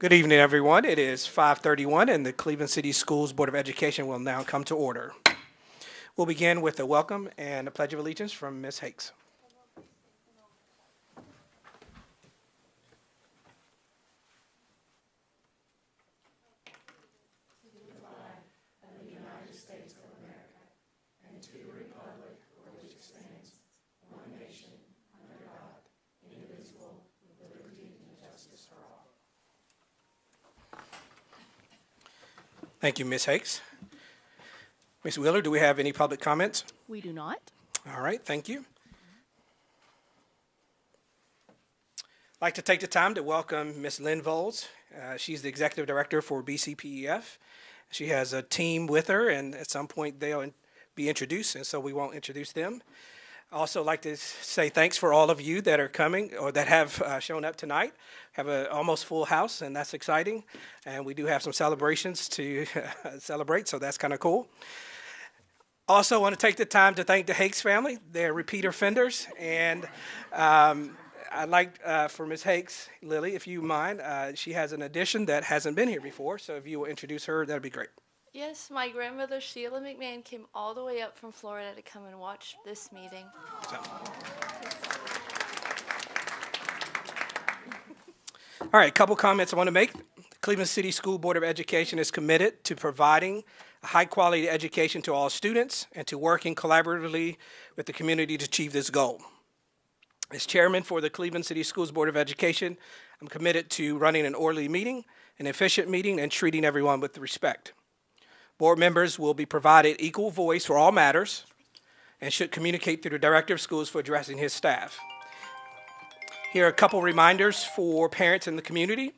Good evening, everyone. It is 5:31, and the Cleveland City Schools Board of Education will now come to order. We'll begin with a welcome and a pledge of allegiance from Ms. Hakes. Thank you, Ms. Hakes. Ms. Wheeler, do we have any public comments? We do not. All right, thank you. I'd like to take the time to welcome Ms. Lynn Voles. She's the Executive Director for BCPEF. She has a team with her, and at some point they'll be introduced, and so we won't introduce them. I also like to say thanks for all of you that are coming or that have shown up tonight. Have an almost full house, and that's exciting. And we do have some celebrations to celebrate, so that's kind of cool. Also want to take the time to thank the Hakes family. They're repeat offenders. And I'd like for Ms. Hakes, Lily, if you mind, she has an addition that hasn't been here before. So if you will introduce her, that'd be great. Yes, my grandmother Sheila McMahon came all the way up from Florida to come and watch this meeting. All right, a couple comments I want to make. The Cleveland City School Board of Education is committed to providing a high-quality education to all students and to working collaboratively with the community to achieve this goal. As chairman for the Cleveland City Schools Board of Education, I'm committed to running an orderly meeting, an efficient meeting, and treating everyone with respect. Board members will be provided equal voice for all matters and should communicate through the Director of Schools for addressing his staff. Here are a couple reminders for parents in the community.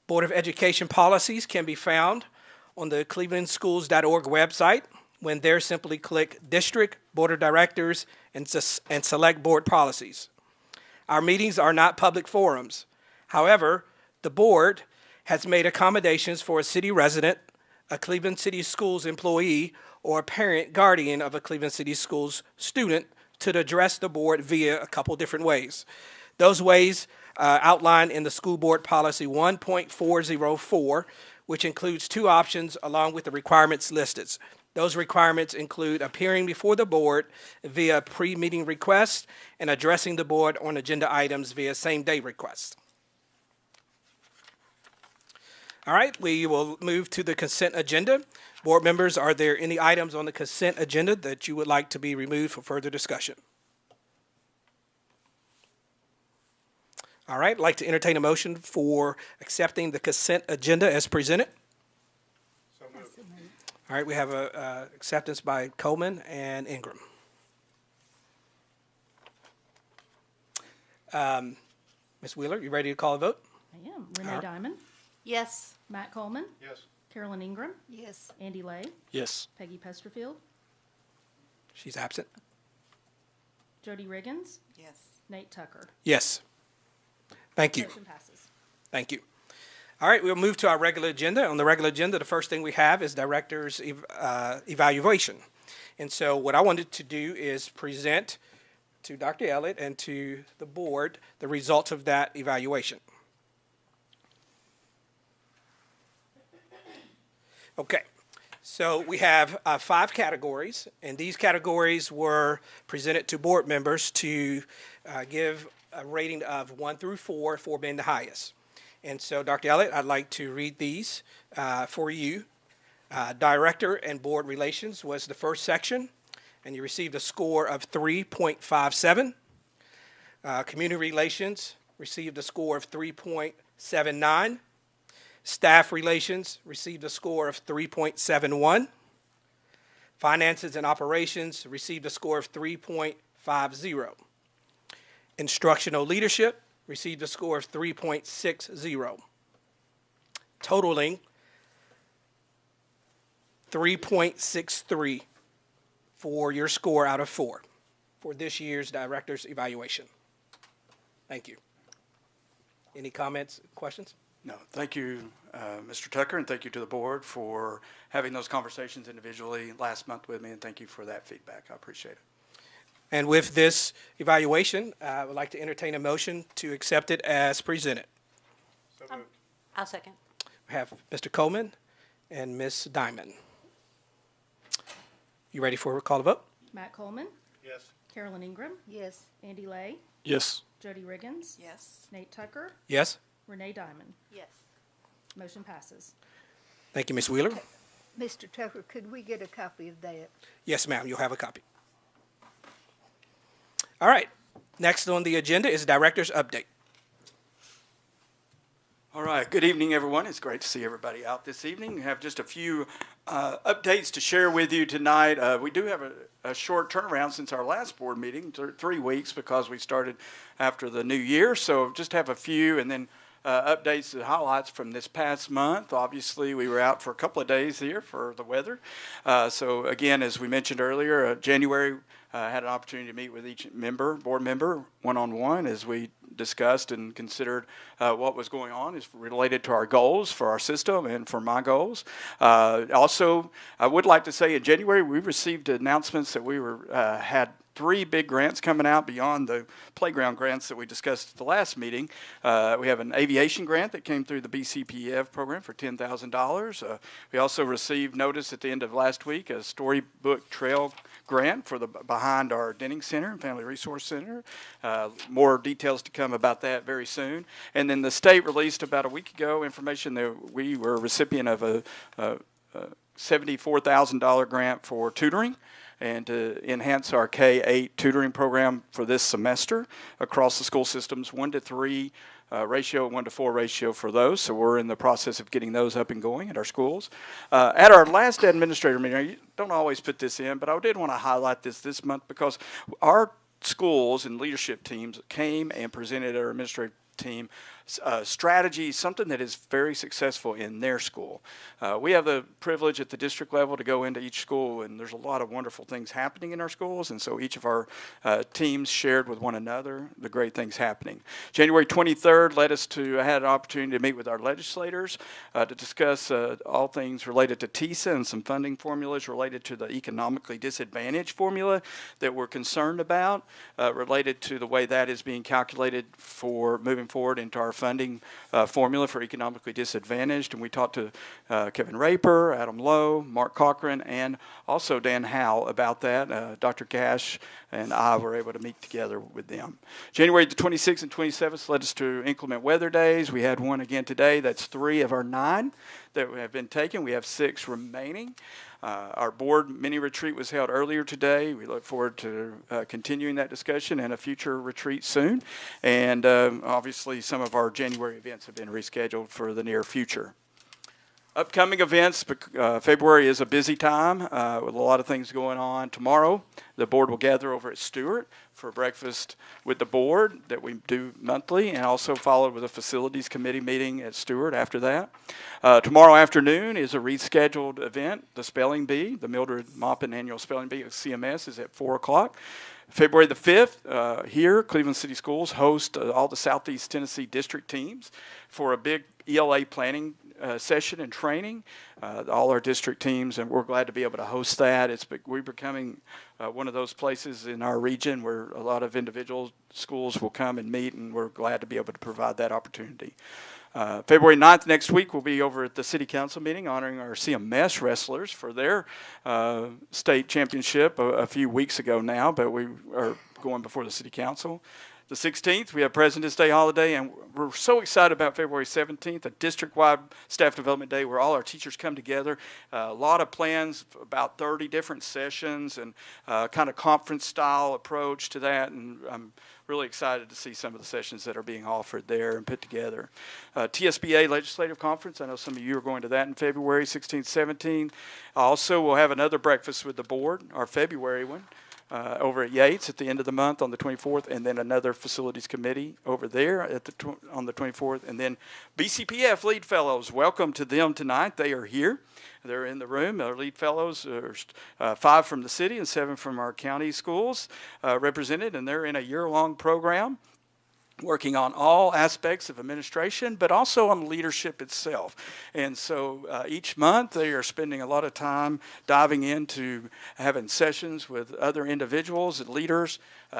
Board of Education policies can be found on the clevelandschools.org website. When there, simply click District, Board of Directors, and select Board Policies. Our meetings are not public forums. However, the board has made accommodations for a city resident, a Cleveland City Schools employee, or a parent guardian of a Cleveland City Schools student to address the board via a couple different ways. Those ways outlined in the School Board Policy 1.404, which includes two options along with the requirements listed. Those requirements include appearing before the board via pre-meeting request and addressing the board on agenda items via same-day request. All right, we will move to the consent agenda. Board members, are there any items on the consent agenda that you would like to be removed for further discussion? All right, I'd like to entertain a motion for accepting the consent agenda as presented. So moved. All right, we have a acceptance by Coleman and Ingram. Ms. Wheeler, you ready to call a vote? I am. Renee Diamond, Yes. Matt Coleman, Yes. Carolyn Ingram, Yes. Andy Lay, Yes. Peggy Pesterfield, She's absent. Jody Riggins, Yes. Nate Tucker. Yes. Thank you. Motion passes. Thank you. All right, we'll move to our regular agenda. On the regular agenda, the first thing we have is director's evaluation. And so what I wanted to do is present to Dr. Elliott and to the board the results of that evaluation. Okay, so we have 5 categories, and these categories were presented to board members to give a rating of 1 through 4, 4 being the highest. And so, Dr. Elliott, I'd like to read these for you. Director and Board Relations was the first section, and you received a score of 3.57. Community Relations received a score of 3.79. Staff Relations received a score of 3.71. Finances and Operations received a score of 3.50. Instructional Leadership received a score of 3.60, totaling 3.63 for your score out of 4 for this year's director's evaluation. Thank you. Any comments, questions? No, thank you, Mr. Tucker, and thank you to the board for having those conversations individually last month with me, and thank you for that feedback. I appreciate it. And with this evaluation, I would like to entertain a motion to accept it as presented. So moved. I'll second. We have Mr. Coleman and Ms. Diamond. You ready for a call to vote? Matt Coleman, Yes. Carolyn Ingram, Yes. Andy Lay, Yes. Jody Riggins, Yes. Nate Tucker, Yes? Renee Diamond. Yes. Motion passes. Thank you, Ms. Wheeler. Mr. Tucker, could we get a copy of that? Yes, ma'am, you'll have a copy. All right, next on the agenda is Director's Update. All right, good evening, everyone. It's great to see everybody out this evening. We have just a few updates to share with you tonight. We do have a short turnaround since our last board meeting, 3 weeks, because we started after the new year. So just have a few, and then updates and highlights from this past month. Obviously, we were out for a couple of days here for the weather. So again, as we mentioned earlier, January had an opportunity to meet with each board member, one-on-one, as we discussed and considered what was going on is related to our goals for our system and for my goals. Also, I would like to say in January, we received announcements that we had 3 big grants coming out beyond the playground grants that we discussed at the last meeting. We have an aviation grant that came through the BCPF program for $10,000. We also received notice at the end of last week, a storybook trail grant for behind our Denning Center and Family Resource Center. More details to come about that very soon. And then the state released about a week ago information that we were a recipient of a $74,000 grant for tutoring and to enhance our K-8 tutoring program for this semester across the school systems, 1-to-3 ratio, 1-to-4 ratio for those. So we're in the process of getting those up and going at our schools. At our last administrator meeting, I don't always put this in, but I did want to highlight this month because our schools and leadership teams came and presented our administrative team strategy, something that is very successful in their school. We have the privilege at the district level to go into each school, and there's a lot of wonderful things happening in our schools, and so each of our teams shared with one another the great things happening. January 23rd I had an opportunity to meet with our legislators to discuss all things related to TISA and some funding formulas related to the economically disadvantaged formula that we're concerned about, related to the way that is being calculated for moving forward into our funding formula for economically disadvantaged. And we talked to Kevin Raper, Adam Lowe, Mark Cochran, and also Dan Howe about that. Dr. Cash and I were able to meet together with them. January the 26th and 27th led us to inclement weather days. We had one again today. That's 3 of our 9 that have been taken. We have 6 remaining. Our board mini retreat was held earlier today. We look forward to continuing that discussion and a future retreat soon. And obviously some of our January events have been rescheduled for the near future. Upcoming events, February is a busy time with a lot of things going on. Tomorrow, the board will gather over at Stewart for breakfast with the board that we do monthly, and also followed with a facilities committee meeting at Stewart after that. Tomorrow afternoon is a rescheduled event, the Spelling Bee, the Mildred Maupin Annual Spelling Bee at CMS is at 4 o'clock. February the 5th, here, Cleveland City Schools host all the Southeast Tennessee district teams for a big ELA planning session and training, all our district teams, and we're glad to be able to host that. We're becoming one of those places in our region where a lot of individual schools will come and meet, and we're glad to be able to provide that opportunity. February 9th next week, we'll be over at the City Council meeting honoring our CMS wrestlers for their state championship a few weeks ago now, but we are going before the City Council. The 16th, we have President's Day holiday, and we're so excited about February 17th, a district-wide staff development day where all our teachers come together. A lot of plans, about 30 different sessions, and kind of conference-style approach to that, and I'm really excited to see some of the sessions that are being offered there and put together. TSBA Legislative Conference, I know some of you are going to that in February 16th, 17th. Also, we'll have another breakfast with the board, our February one. Over at Yates at the end of the month on the 24th, and then another facilities committee over there on the 24th, and then BCPF lead fellows. Welcome to them tonight. They are here. They're in the room. Our lead fellows are 5 from the city and 7 from our county schools represented, and they're in a year-long program. working on all aspects of administration, but also on leadership itself. And so each month they are spending a lot of time diving into having sessions with other individuals and leaders,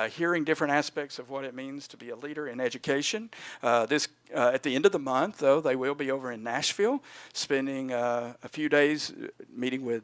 hearing different aspects of what it means to be a leader in education. At the end of the month, though, they will be over in Nashville, spending a few days meeting with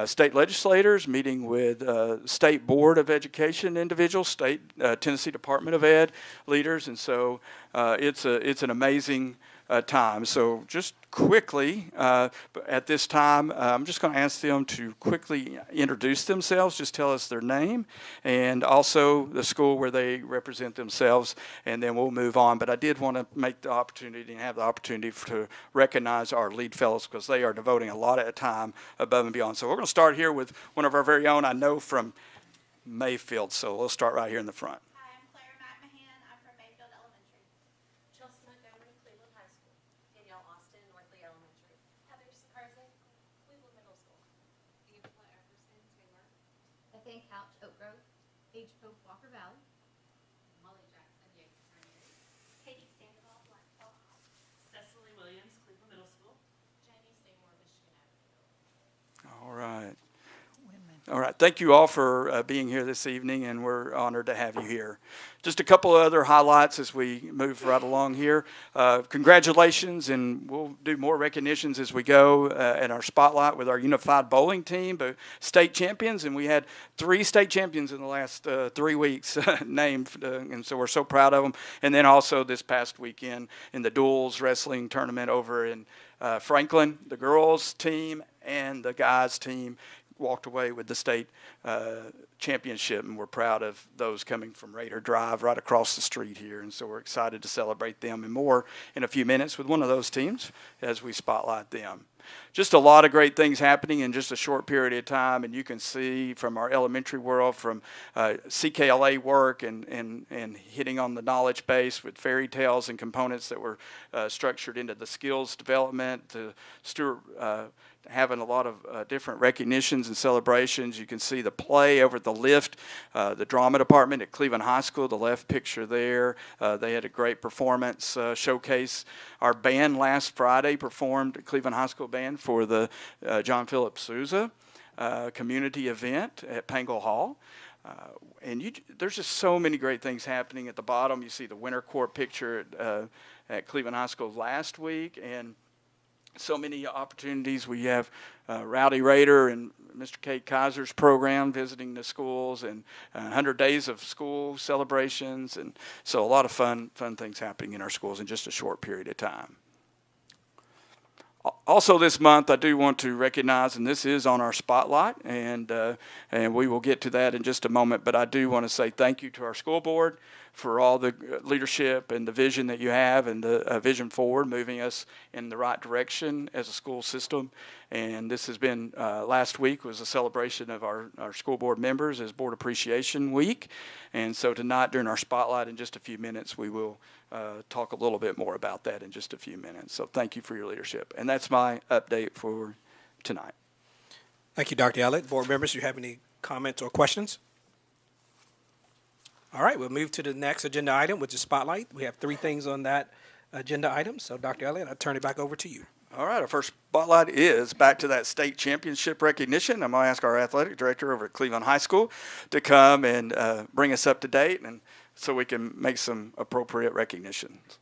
state legislators, meeting with state board of education individuals, state Tennessee Department of Ed leaders, and so it's an amazing time. So just quickly, at this time, I'm just going to ask them to quickly introduce themselves, just tell us their name, and also the school where they represent themselves, and then we'll move on. But I did want to make the opportunity and have the opportunity to recognize our lead fellows because they are devoting a lot of time above and beyond. So we're going to start here with one of our very own, I know from Mayfield, so we'll start right here in the front. Hi, I'm Claire McMahon. I'm from Mayfield Elementary. Chelsea Montgomery, Cleveland High School. Danielle Austin, Northley Elementary. Heather Sakarzak, Cleveland Middle School. Angela Epperson, Taylor. Nathaniel Couch, Oak Grove. Age Pope, Walker Valley. Molly Jackson, Yankton Primary. Katie Sandoval, Blackwell High. Cecily Williams, Cleveland Middle School. Jamie Seymour, Michigan Avenue. All right. All right. Thank you all for being here this evening, and we're honored to have you here. Just a couple of other highlights as we move right along here. Congratulations, and we'll do more recognitions as we go at our spotlight with our unified bowling team, but state champions, and we had 3 state champions in the last 3 weeks named, and so we're so proud of them. And then also this past weekend in the duals wrestling tournament over in Franklin, the girls team and the guys team walked away with the state championship, and we're proud of those coming from Raider Drive right across the street here, and so we're excited to celebrate them and more in a few minutes with one of those teams as we spotlight them. Just a lot of great things happening in just a short period of time, and you can see from our elementary world, from CKLA work and hitting on the knowledge base with fairy tales and components that were structured into the skills development, to Stuart having a lot of different recognitions and celebrations. You can see the play over at the lift, the drama department at Cleveland High School, the left picture there. They had a great performance showcase. Our band last Friday performed, Cleveland High School band, for the John Philip Sousa community event at Pangle Hall. There's just so many great things happening. At the bottom, you see the winter court picture at Cleveland High School last week, and so many opportunities. We have Rowdy Raider and Mr. Kate Kaiser's program visiting the schools, and 100 days of school celebrations, and so a lot of fun things happening in our schools in just a short period of time. Also this month, I do want to recognize, and this is on our spotlight, and we will get to that in just a moment, but I do want to say thank you to our school board for all the leadership and the vision that you have, and the vision forward, moving us in the right direction as a school system. And this has been, last week was a celebration of our school board members as Board Appreciation Week. And so tonight during our spotlight in just a few minutes, we will talk a little bit more about that in just a few minutes. So thank you for your leadership. And that's my update for tonight. Thank you, Dr. Ellett. Board members, do you have any comments or questions? All right, we'll move to the next agenda item, which is Spotlight. We have 3 things on that agenda item. So, Dr. Ellett, I'll turn it back over to you. All right, our first spotlight is back to that state championship recognition. I'm going to ask our athletic director over at Cleveland High School to come and bring us up to date, and so we can make some appropriate recognitions.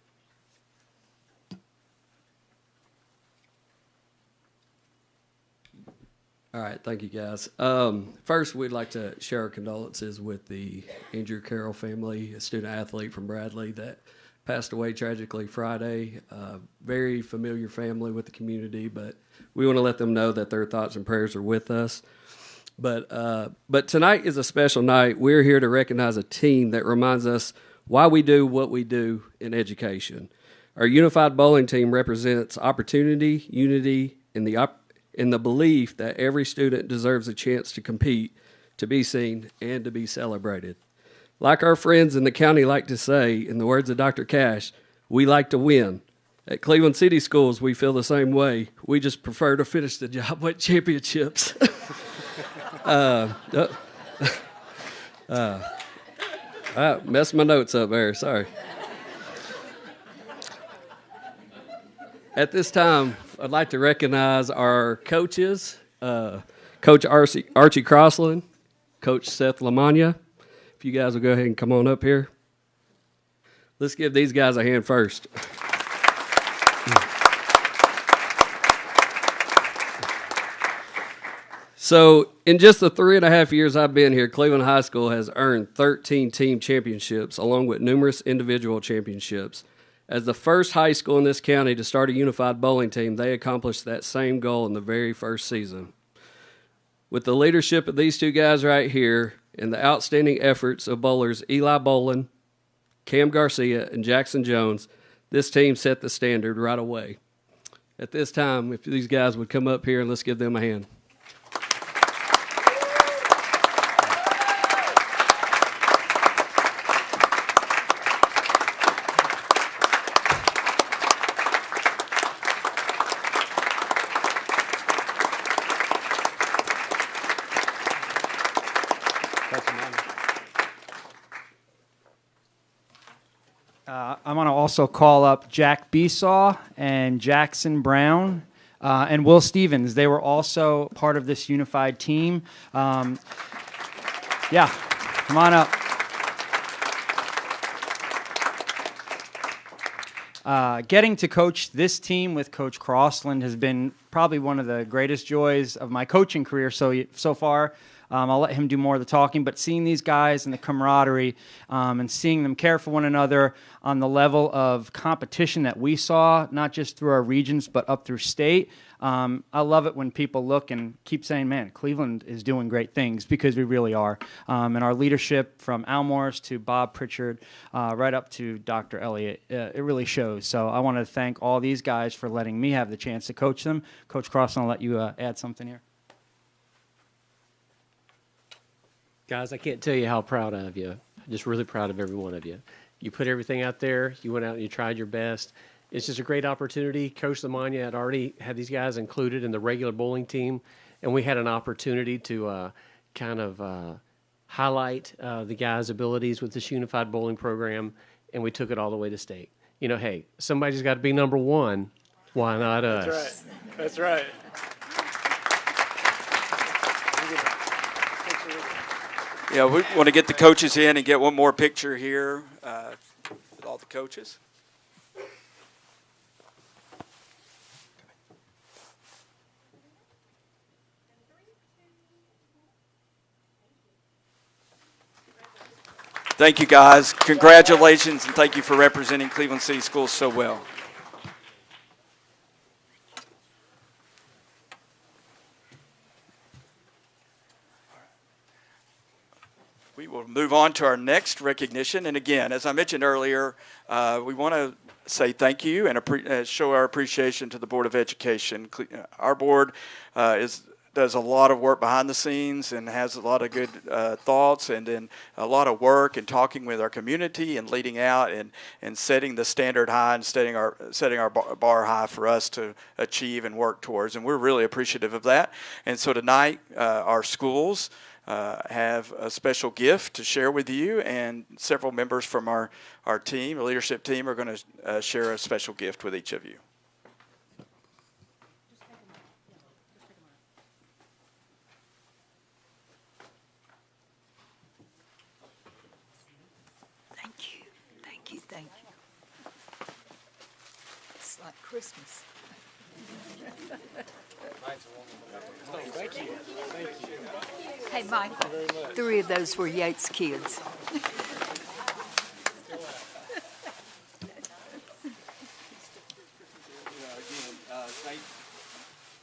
All right, thank you, guys. First, we'd like to share our condolences with the Andrew Carroll family, a student athlete from Bradley that passed away tragically Friday. Very familiar family with the community, but we want to let them know that their thoughts and prayers are with us. But tonight is a special night. We're here to recognize a team that reminds us why we do what we do in education. Our unified bowling team represents opportunity, unity, and the belief that every student deserves a chance to compete, to be seen, and to be celebrated. Like our friends in the county like to say, in the words of Dr. Cash, we like to win. At Cleveland City Schools, we feel the same way. We just prefer to finish the job with championships. I messed my notes up there, sorry. At this time, I'd like to recognize our coaches, Coach Archie Crossland, Coach Seth Lamagna. If you guys will go ahead and come on up here. Let's give these guys a hand first. So, in just the 3.5 years I've been here, Cleveland High School has earned 13 team championships, along with numerous individual championships. As the first high school in this county to start a unified bowling team, they accomplished that same goal in the very first season. With the leadership of these two guys right here and the outstanding efforts of bowlers Eli Bolin, Cam Garcia, and Jackson Jones, this team set the standard right away. At this time, if these guys would come up here and let's give them a hand. I'm going to also call up Jack Besaw and Jackson Brown and Will Stevens. They were also part of this unified team. Yeah, come on up. Getting to coach this team with Coach Crossland has been probably one of the greatest joys of my coaching career so far. I'll let him do more of the talking, but seeing these guys and the camaraderie and seeing them care for one another on the level of competition that we saw, not just through our regions, but up through state, I love it when people look and keep saying, man, Cleveland is doing great things, because we really are. And our leadership from Al Morris to Bob Pritchard, right up to Dr. Elliott, it really shows. So I want to thank all these guys for letting me have the chance to coach them. Coach Crossland, I'll let you add something here. Guys, I can't tell you how proud of you. I'm just really proud of every one of you. You put everything out there. You went out and you tried your best. It's just a great opportunity. Coach Lamagna had already had these guys included in the regular bowling team, and we had an opportunity to highlight the guys' abilities with this unified bowling program, and we took it all the way to state. You know, hey, somebody's got to be number one. Why not us? That's right. Yeah, we want to get the coaches in and get one more picture here with all the coaches. Thank you, guys. Congratulations, and thank you for representing Cleveland City Schools so well. We will move on to our next recognition. And again, as I mentioned earlier, we want to say thank you and show our appreciation to the Board of Education. Our board does a lot of work behind the scenes and has a lot of good thoughts, and then a lot of work and talking with our community and leading out and setting the standard high and setting our bar high for us to achieve and work towards. And we're really appreciative of that. And so tonight, our schools have a special gift to share with you, and several members from our team, our leadership team, are going to share a special gift with each of you. Thank you, thank you, thank you. It's like Christmas. Thank you. Hey, Michael, 3 of those were Yates kids.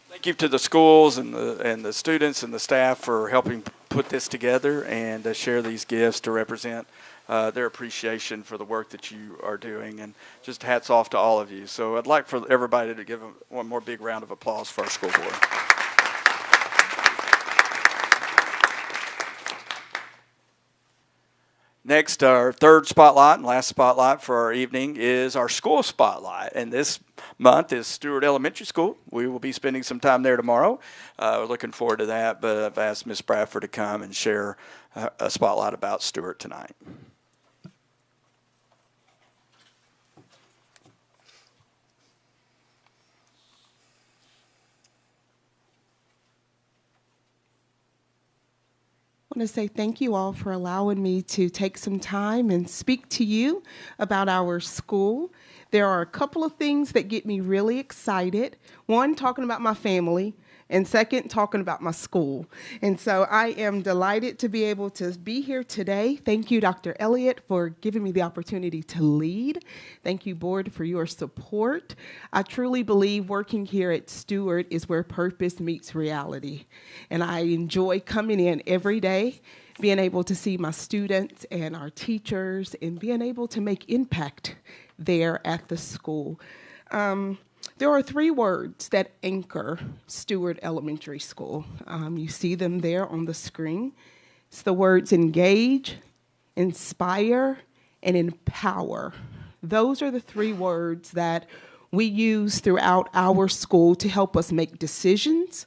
Thank you to the schools and the students and the staff for helping put this together and share these gifts to represent their appreciation for the work that you are doing, and just hats off to all of you. So I'd like for everybody to give one more big round of applause for our school board. Next, our third spotlight and last spotlight for our evening is our school spotlight. And this month is Stewart Elementary School. We will be spending some time there tomorrow. We're looking forward to that, but I've asked Ms. Bradford to come and share a spotlight about Stewart tonight. want to say thank you all for allowing me to take some time and speak to you about our school. There are a couple of things that get me really excited. One, talking about my family, and second, talking about my school. And so I am delighted to be able to be here today. Thank you, Dr. Elliott, for giving me the opportunity to lead. Thank you, board, for your support. I truly believe working here at Stewart is where purpose meets reality. And I enjoy coming in every day, being able to see my students and our teachers, and being able to make impact there at the school. There are 3 words that anchor Stewart Elementary School. You see them there on the screen. It's the words engage, inspire, and empower. Those are the 3 words that we use throughout our school to help us make decisions.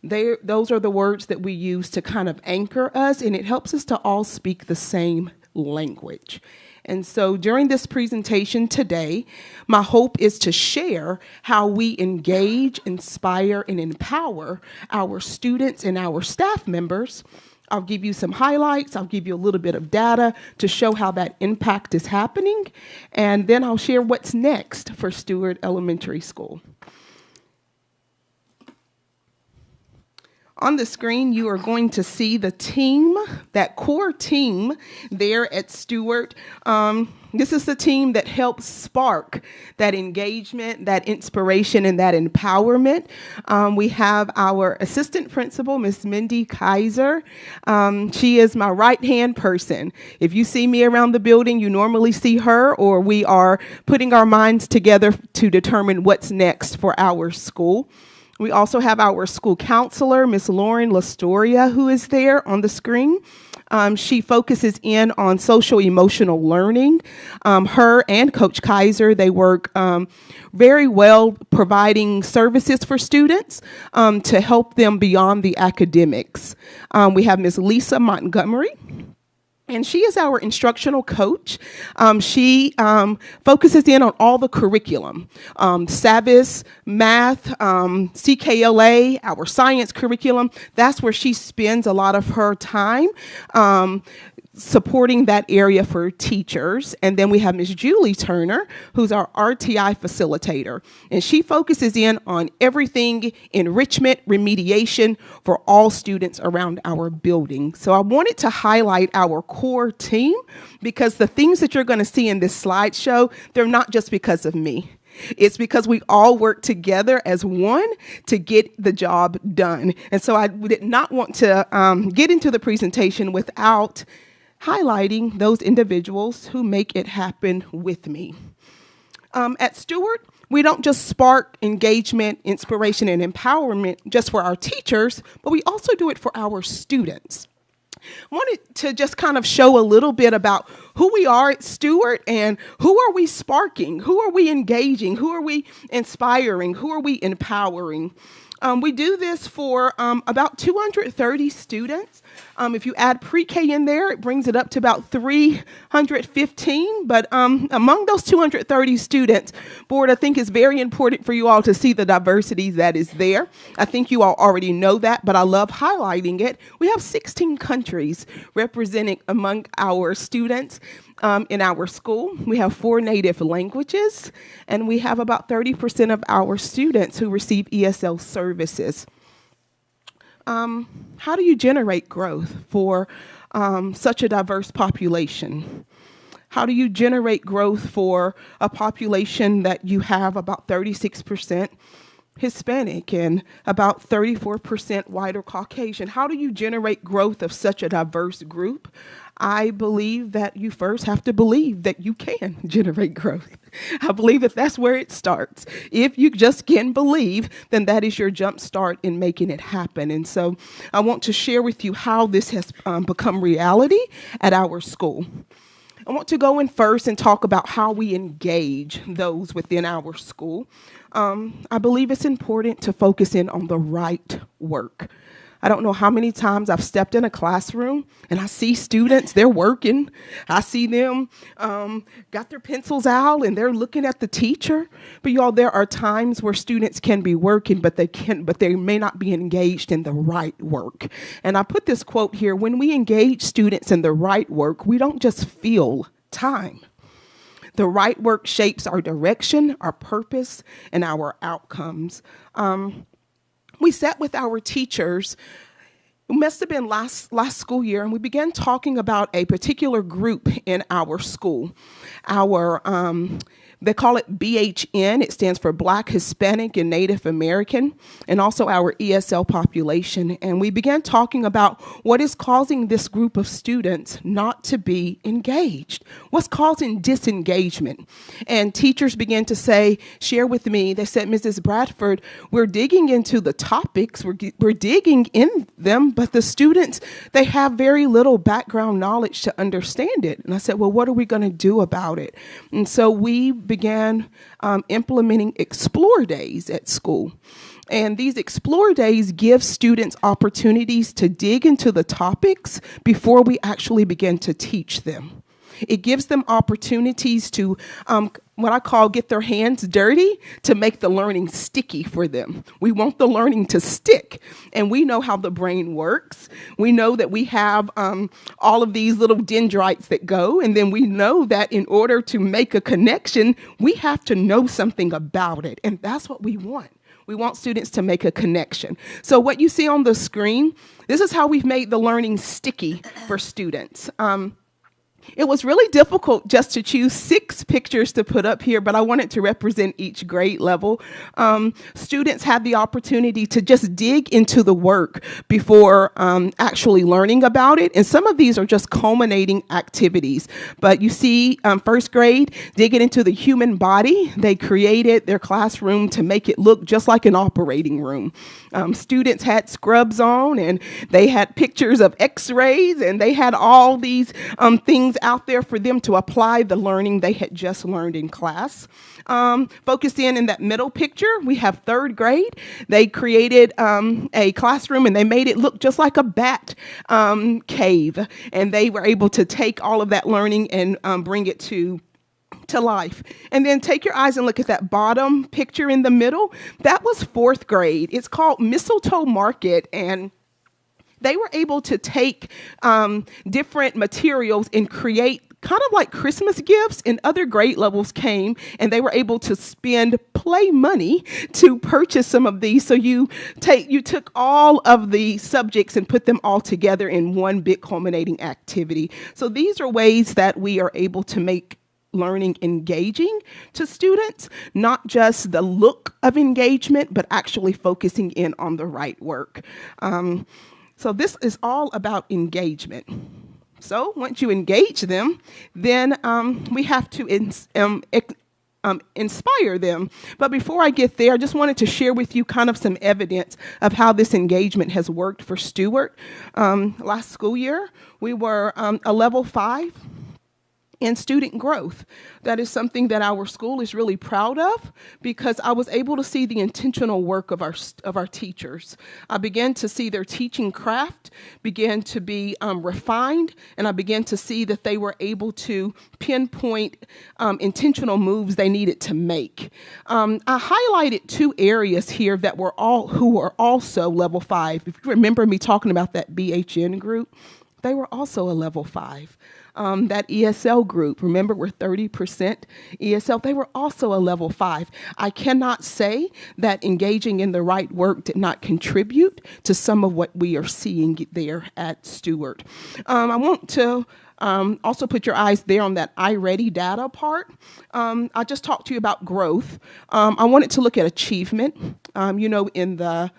Those are the words that we use to kind of anchor us, and it helps us to all speak the same language. And so during this presentation today, my hope is to share how we engage, inspire, and empower our students and our staff members. I'll give you some highlights. I'll give you a little bit of data to show how that impact is happening. And then I'll share what's next for Stewart Elementary School. On the screen, you are going to see the team, that core team there at Stewart. This is the team that helps spark that engagement, that inspiration, and that empowerment. We have our assistant principal, Miss Mindy Kaiser. She is my right-hand person. If you see me around the building, you normally see her, or we are putting our minds together to determine what's next for our school. We also have our school counselor, Miss Lauren Lastoria, who is there on the screen. She focuses in on social emotional learning. Her and Coach Kaiser, they work very well providing services for students to help them beyond the academics. We have Miss Lisa Montgomery. And she is our instructional coach. She focuses in on all the curriculum, SAVIS, math, CKLA, our science curriculum. That's where she spends a lot of her time supporting that area for teachers. And then we have Ms. Julie Turner, who's our RTI facilitator. And she focuses in on everything enrichment, remediation for all students around our building. So I wanted to highlight our core team because the things that you're going to see in this slideshow, they're not just because of me. It's because we all work together as one to get the job done. And so I did not want to get into the presentation without highlighting those individuals who make it happen with me. At Stewart, we don't just spark engagement, inspiration, and empowerment just for our teachers, but we also do it for our students. I wanted to just kind of show a little bit about who we are at Stewart and who are we sparking, who are we engaging, who are we inspiring, who are we empowering. We do this for about 230 students. If you add pre-K in there, it brings it up to about 315. But among those 230 students, board, I think it's very important for you all to see the diversity that is there. I think you all already know that, but I love highlighting it. We have 16 countries represented among our students. In our school, we have 4 native languages, and we have about 30% of our students who receive ESL services. How do you generate growth for such a diverse population? How do you generate growth for a population that you have about 36% Hispanic and about 34% white or Caucasian? How do you generate growth of such a diverse group? I believe that you first have to believe that you can generate growth. I believe that that's where it starts. If you just can believe, then that is your jump start in making it happen. And so I want to share with you how this has become reality at our school. I want to go in first and talk about how we engage those within our school. I believe it's important to focus in on the right work. I don't know how many times I've stepped in a classroom and I see students, they're working. I see them got their pencils out and they're looking at the teacher. But y'all, there are times where students can be working, but they may not be engaged in the right work. And I put this quote here: when we engage students in the right work, we don't just fill time. The right work shapes our direction, our purpose, and our outcomes. We sat with our teachers. It must have been last school year, and we began talking about a particular group in our school. They call it BHN. It stands for Black, Hispanic, and Native American, and also our ESL population. And we began talking about what is causing this group of students not to be engaged. What's causing disengagement? And teachers began to share with me, they said, Mrs. Bradford, we're digging into the topics, we're digging in them, but the students, they have very little background knowledge to understand it. And I said, well, what are we going to do about it? And so we began implementing Explore Days at school. And these Explore Days give students opportunities to dig into the topics before we actually begin to teach them. It gives them opportunities to, what I call, get their hands dirty to make the learning sticky for them. We want the learning to stick. And we know how the brain works. We know that we have all of these little dendrites that go. And then we know that in order to make a connection, we have to know something about it. And that's what we want. We want students to make a connection. So what you see on the screen, this is how we've made the learning sticky for students. It was really difficult just to choose 6 pictures to put up here, but I wanted to represent each grade level. Students had the opportunity to just dig into the work before actually learning about it. And some of these are just culminating activities. But you see, first grade, digging into the human body. They created their classroom to make it look just like an operating room. Students had scrubs on, and they had pictures of x-rays, and they had all these things out there for them to apply the learning they had just learned in class. Focus in that middle picture, we have third grade. They created a classroom and they made it look just like a bat cave. And they were able to take all of that learning and bring it to life. And then take your eyes and look at that bottom picture in the middle. That was 4th grade. It's called Mistletoe Market, and they were able to take different materials and create kind of like Christmas gifts, and other grade levels came and they were able to spend play money to purchase some of these. So you took all of the subjects and put them all together in one big culminating activity. So these are ways that we are able to make learning engaging to students, not just the look of engagement, but actually focusing in on the right work. So this is all about engagement. So once you engage them, then we have to inspire them. But before I get there, I just wanted to share with you kind of some evidence of how this engagement has worked for Stewart. Last school year, we were a level 5 in student growth. That is something that our school is really proud of, because I was able to see the intentional work of our teachers. I began to see their teaching craft begin to be refined, and I began to see that they were able to pinpoint intentional moves they needed to make. I highlighted 2 areas here that were also level 5. If you remember me talking about that BHN group, they were also a level 5. That ESL group, remember, we're 30% ESL. They were also a level 5. I cannot say that engaging in the right work did not contribute to some of what we are seeing there at Stewart. I want to also put your eyes there on that iReady data part. I just talked to you about growth. I wanted to look at achievement. In the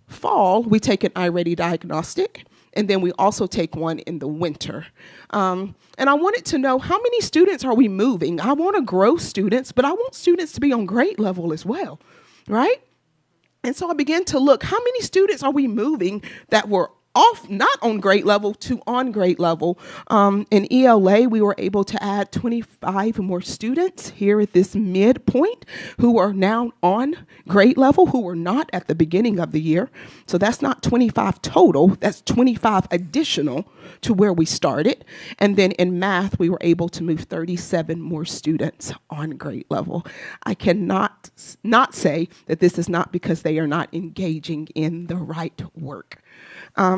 fall, we take an iReady diagnostic. And then we also take one in the winter. And I wanted to know, how many students are we moving? I want to grow students, but I want students to be on grade level as well, right? And so I began to look, how many students are we moving that were not on grade level to on grade level. In ELA, we were able to add 25 more students here at this midpoint who are now on grade level, who were not at the beginning of the year. So that's not 25 total, that's 25 additional to where we started. And then in math, we were able to move 37 more students on grade level. I cannot not say that this is not because they are not engaging in the right work. I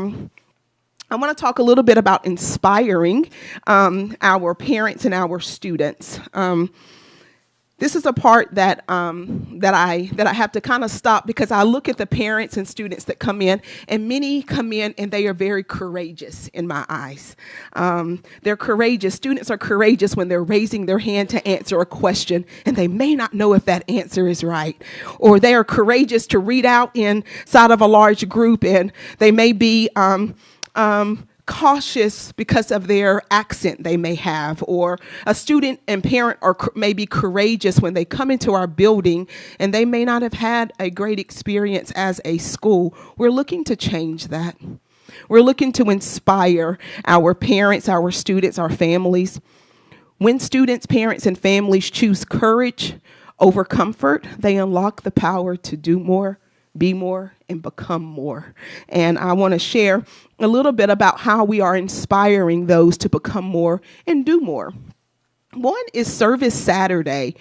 want to talk a little bit about inspiring our parents and our students. This is a part that I have to kind of stop, because I look at the parents and students that come in, and many come in and they are very courageous in my eyes. They're courageous. Students are courageous when they're raising their hand to answer a question, and they may not know if that answer is right. Or they are courageous to read out inside of a large group, and they may be cautious because of their accent they may have, or a student and parent may be courageous when they come into our building and they may not have had a great experience as a school. We're looking to change that. We're looking to inspire our parents, our students, our families. When students, parents, and families choose courage over comfort, they unlock the power to do more, be more, and become more. And I want to share a little bit about how we are inspiring those to become more and do more. One is Service Saturday.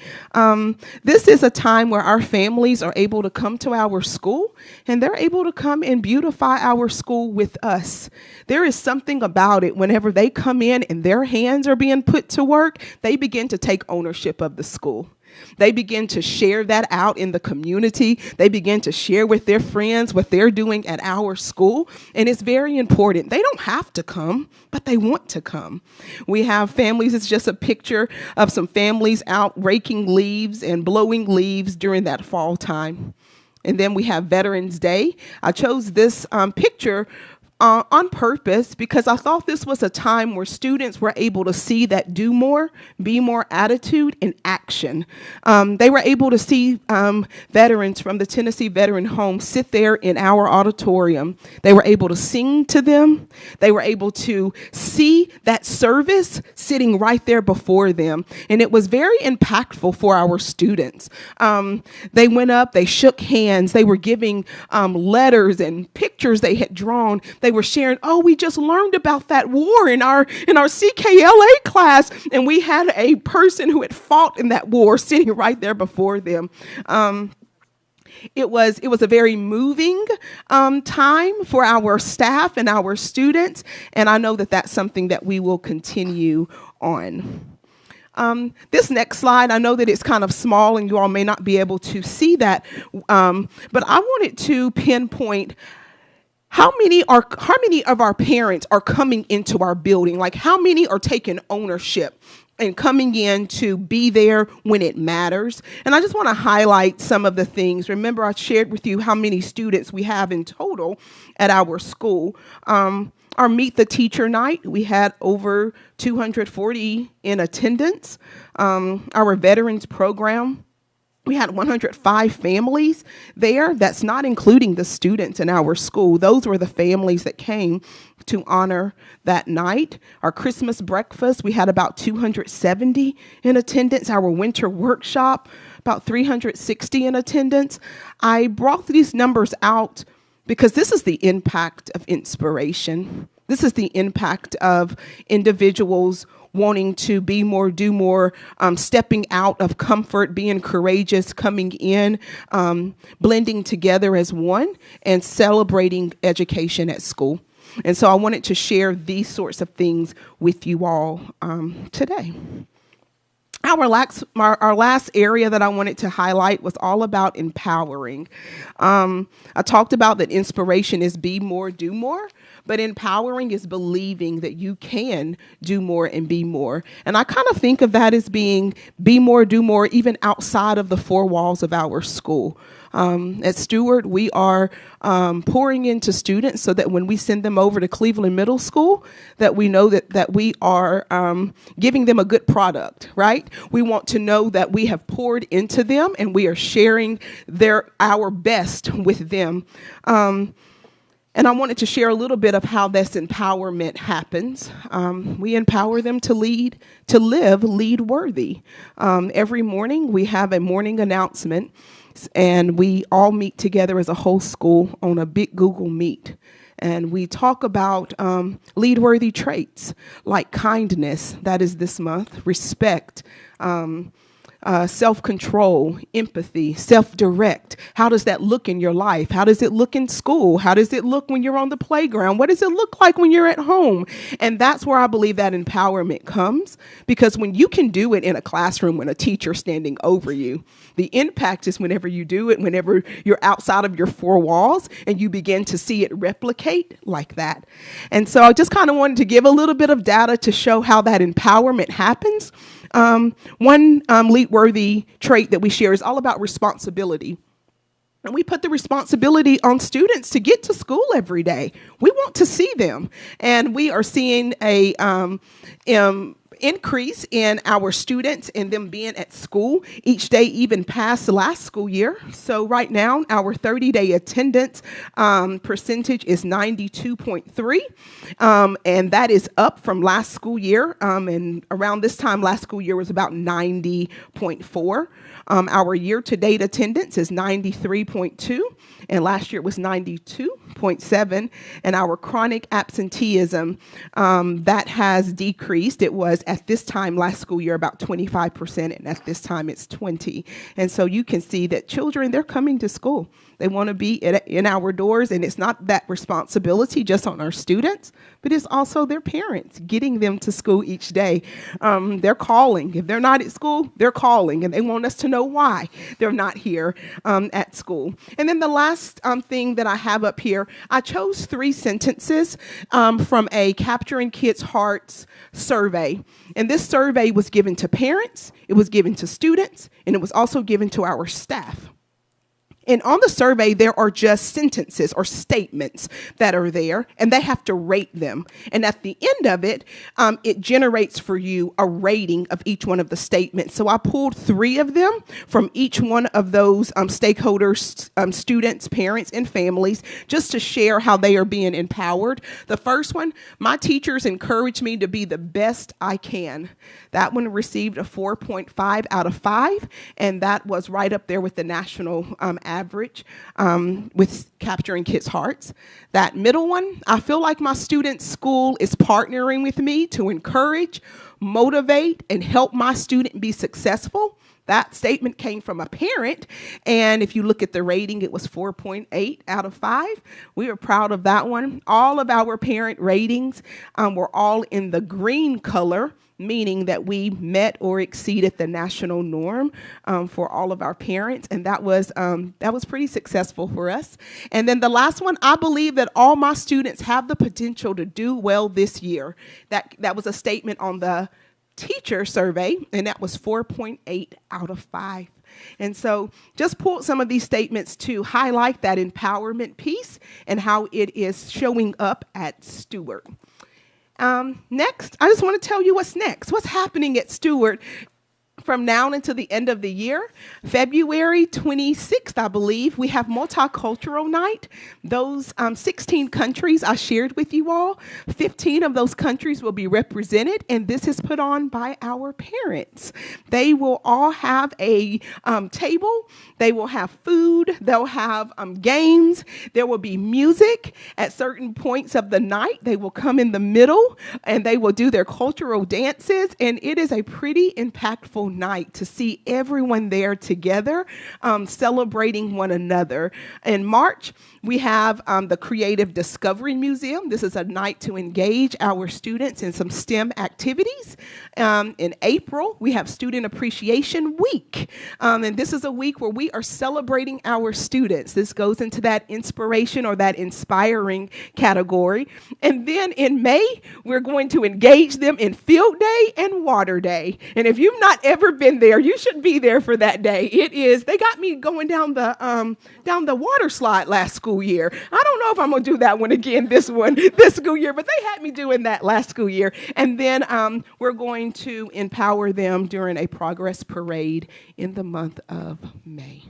This is a time where our families are able to come to our school, and they're able to come and beautify our school with us. There is something about it. Whenever they come in and their hands are being put to work, they begin to take ownership of the school. They begin to share that out in the community. They begin to share with their friends what they're doing at our school. And it's very important. They don't have to come, but they want to come. We have families. It's just a picture of some families out raking leaves and blowing leaves during that fall time. And then we have Veterans Day. I chose this picture on purpose because I thought this was a time where students were able to see that do more, be more attitude in action. They were able to see veterans from the Tennessee Veteran Home sit there in our auditorium. They were able to sing to them. They were able to see that service sitting right there before them. And it was very impactful for our students. They went up, they shook hands, they were giving letters and pictures they had drawn. They were sharing, oh, we just learned about that war in our CKLA class, and we had a person who had fought in that war sitting right there before them. It was a very moving time for our staff and our students, and I know that that's something that we will continue on. This next slide, I know that it's kind of small and you all may not be able to see that, but I wanted to pinpoint how many of our parents are coming into our building? Like, how many are taking ownership and coming in to be there when it matters? And I just want to highlight some of the things. Remember, I shared with you how many students we have in total at our school. Our Meet the Teacher night, we had over 240 in attendance. Our Veterans program, we had 105 families there. That's not including the students in our school. Those were the families that came to honor that night. Our Christmas breakfast, we had about 270 in attendance. Our winter workshop, about 360 in attendance. I brought these numbers out because this is the impact of inspiration. This is the impact of individuals wanting to be more, do more, stepping out of comfort, being courageous, coming in, blending together as one, and celebrating education at school. And so I wanted to share these sorts of things with you all today. Our last area that I wanted to highlight was all about empowering. I talked about that inspiration is be more, do more. But empowering is believing that you can do more and be more. And I kind of think of that as being be more, do more, even outside of the four walls of our school. At Stewart, we are pouring into students so that when we send them over to Cleveland Middle School, that we know that we are giving them a good product, right? We want to know that we have poured into them and we are sharing our best with them. And I wanted to share a little bit of how this empowerment happens. We empower them to live lead worthy. Every morning we have a morning announcement, and we all meet together as a whole school on a big Google Meet. And we talk about lead worthy traits like kindness, that is this month, respect, self-control, empathy, self-direct. How does that look in your life? How does it look in school? How does it look when you're on the playground? What does it look like when you're at home? And that's where I believe that empowerment comes, because when you can do it in a classroom when a teacher's standing over you, the impact is whenever you do it, whenever you're outside of your four walls and you begin to see it replicate like that. And so I just kind of wanted to give a little bit of data to show how that empowerment happens. One lead-worthy trait that we share is all about responsibility. And we put the responsibility on students to get to school every day. We want to see them. And we are seeing a increase in our students and them being at school each day, even past the last school year. So right now, our 30-day attendance percentage is 92.3, and that is up from last school year. And around this time last school year was about 90.4. Our year-to-date attendance is 93.2, and last year it was 92.7. And our chronic absenteeism, that has decreased. It was at this time last school year about 25%, and at this time it's 20. And so you can see that children, they're coming to school. They want to be in our doors, and it's not that responsibility just on our students, but it's also their parents getting them to school each day. They're calling. If they're not at school, they're calling, and they want us to know why they're not here at school. And then the last thing that I have up here, I chose 3 sentences from a Capturing Kids' Hearts survey. And this survey was given to parents, it was given to students, and it was also given to our staff. And on the survey, there are just sentences or statements that are there, and they have to rate them. And at the end of it, it generates for you a rating of each one of the statements. So I pulled 3 of them from each one of those stakeholders, students, parents, and families, just to share how they are being empowered. The first one, my teachers encourage me to be the best I can. That one received a 4.5 out of 5, and that was right up there with the national average with Capturing Kids' Hearts. That middle one, I feel like my students' school is partnering with me to encourage, motivate, and help my student be successful. That statement came from a parent, and if you look at the rating, it was 4.8 out of 5. We are proud of that one. All of our parent ratings were all in the green color, meaning that we met or exceeded the national norm for all of our parents, and that was pretty successful for us. And then the last one, I believe that all my students have the potential to do well this year. That was a statement on the teacher survey, and that was 4.8 out of 5. And so just pulled some of these statements to highlight that empowerment piece and how it is showing up at Stewart. Next, I just want to tell you what's next. What's happening at Stewart from now until the end of the year. February 26th, I believe, we have Multicultural Night. Those 16 countries I shared with you all, 15 of those countries will be represented, and this is put on by our parents. They will all have a table. They will have food. They'll have games. There will be music at certain points of the night. They will come in the middle, and they will do their cultural dances, and it is a pretty impactful night to see everyone there together, celebrating one another. In March, we have the Creative Discovery Museum. This is a night to engage our students in some STEM activities. In April, we have Student Appreciation Week. And this is a week where we are celebrating our students. This goes into that inspiration or that inspiring category. And then in May, we're going to engage them in Field Day and Water Day. And if you've not ever been there, you should be there for that day. It is, they got me going down the water slide last school year. I don't know if I'm going to do that one again this school year, but they had me doing that last school year. And then we're going to empower them during a progress parade in the month of May.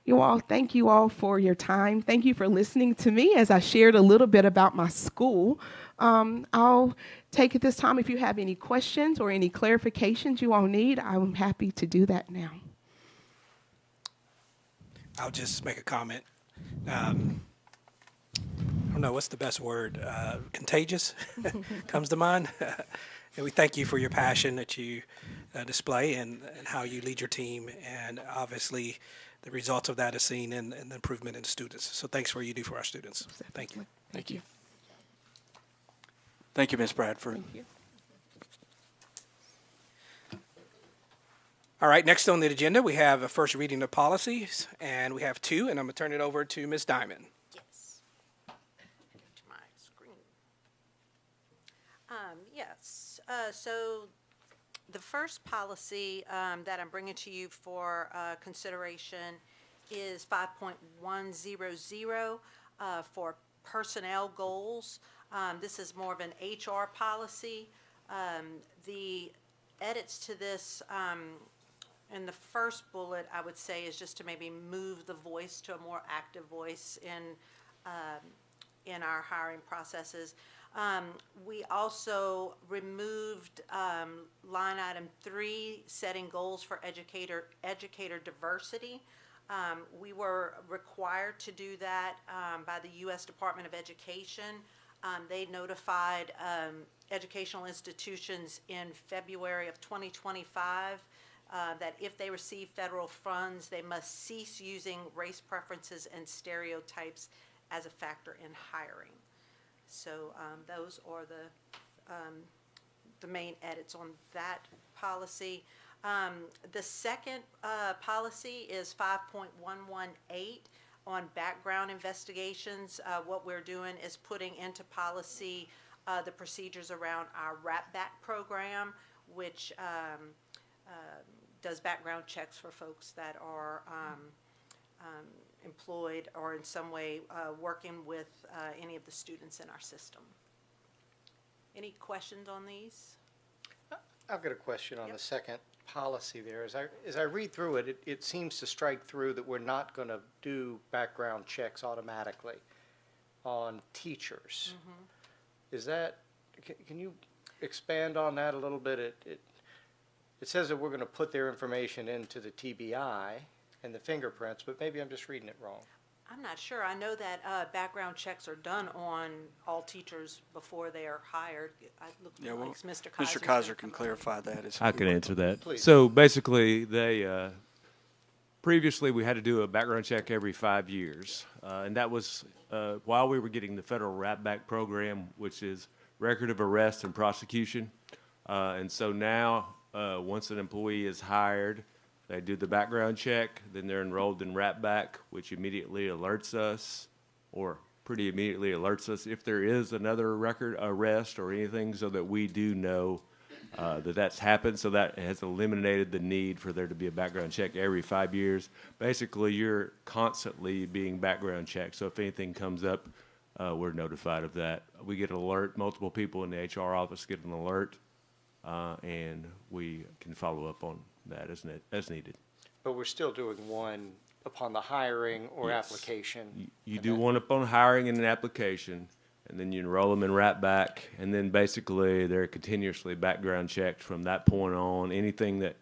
You all, thank you all for your time. Thank you for listening to me as I shared a little bit about my school. I'll take it this time. If you have any questions or any clarifications you all need, I'm happy to do that now. I'll just make a comment. I don't know, what's the best word? Contagious comes to mind. And we thank you for your passion that you display and how you lead your team. And obviously, the results of that is seen in the improvement in students. So thanks for what you do for our students. Thank you. Thank you. Thank you, Ms. Bradford. Thank you. All right, next on the agenda, we have a first reading of policies, and we have two, and I'm going to turn it over to Ms. Diamond. Yes. Go to my screen. Yes. So the first policy that I'm bringing to you for consideration is 5.100 for personnel goals. This is more of an HR policy. The edits to this in the first bullet, I would say, is just to maybe move the voice to a more active voice in our hiring processes. We also removed line item 3, setting goals for educator diversity. We were required to do that by the U.S. Department of Education. They notified educational institutions in February of 2025 that if they receive federal funds, they must cease using race preferences and stereotypes as a factor in hiring. So those are the main edits on that policy. The second policy is 5.118 on background investigations. What we're doing is putting into policy the procedures around our RAP back program, which does background checks for folks that are employed or in some way working with any of the students in our system. Any questions on these? I've got a question on the second policy there. As I read through it, it seems to strike through that we're not going to do background checks automatically on teachers. Mm-hmm. Is that, can you expand on that a little bit? It says that we're going to put their information into the TBI and the fingerprints, but maybe I'm just reading it wrong. I'm not sure. I know that background checks are done on all teachers before they are hired. Yeah, well, Mr. Kaiser can clarify that. I can answer that. Please. So basically, they previously we had to do a background check every 5 years, and that was while we were getting the federal RAP back program, which is record of arrest and prosecution. And so now, once an employee is hired, they do the background check, then they're enrolled in RAP back, which immediately alerts us, or pretty immediately alerts us if there is another record arrest or anything, so that we do know that that's happened. So that has eliminated the need for there to be a background check every 5 years. Basically, you're constantly being background checked. So if anything comes up, we're notified of that. We get an alert. Multiple people in the HR office get an alert, and we can follow up on that as needed. But we're still doing one upon the hiring or application. You do one upon hiring and an application, and then you enroll them in RAP back, and then basically they're continuously background checked from that point on. Anything that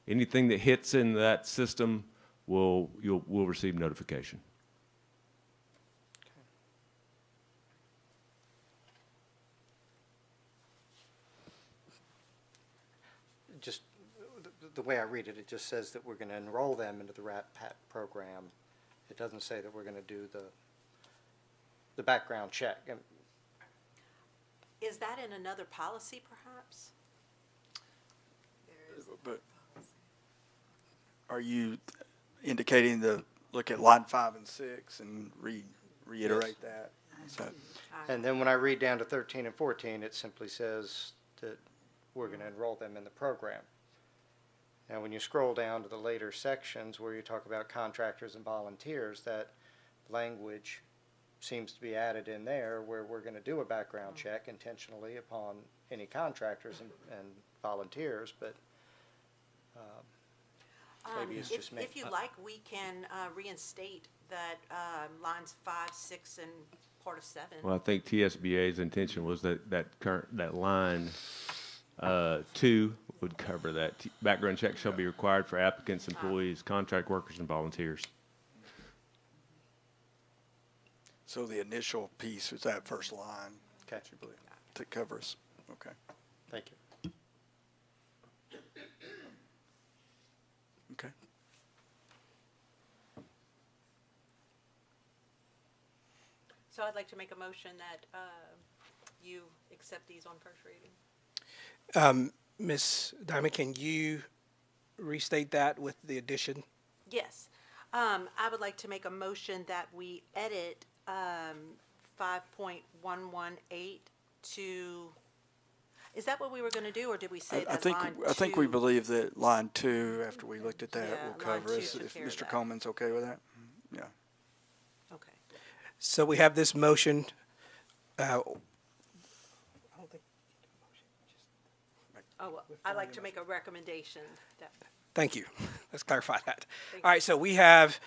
hits in that system will receive notification. Just the way I read it, it just says that we're going to enroll them into the RAP program. It doesn't say that we're going to do the background check. Is that in another policy, perhaps? But are you indicating look at line 5 and 6 and reiterate that? So, and then when I read down to 13 and 14, it simply says that we're going to enroll them in the program. Now, when you scroll down to the later sections where you talk about contractors and volunteers, that language seems to be added in there where we're going to do a background check intentionally upon any contractors and volunteers, but Maybe it's just me. If you like, we can reinstate that lines 5, 6, and part of 7. Well, I think TSBA's intention was that line 2 would cover that. Background checks shall be required for applicants, employees, contract workers, and volunteers. So the initial piece is that first line. Okay. You believe, to cover us. Okay. Thank you. Okay. So I'd like to make a motion that you accept these on first reading. Ms. Diamond, can you restate that with the addition? Yes. I would like to make a motion that we edit 5.118 to, is that what we were going to do, or did we say that line 2? I think we believe that line 2, after we looked at that, Yeah, will line cover 2 us. took If care of Mr. that. Coleman's okay with that? Yeah. Okay. So we have this motion. Oh, well, I'd like to make a recommendation that, Thank you. Let's clarify that. All right, so we have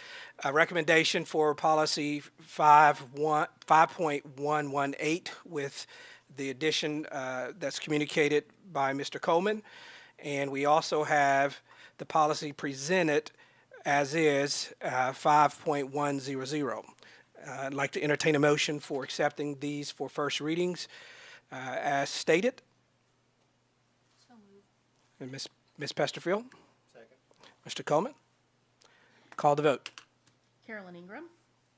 a recommendation for policy 5.118 with the addition that's communicated by Mr. Coleman. And we also have the policy presented as is 5.100. I'd like to entertain a motion for accepting these for first readings as stated. So moved. And Ms. Pesterfield? Second. Mr. Coleman? Call the vote. Carolyn Ingram,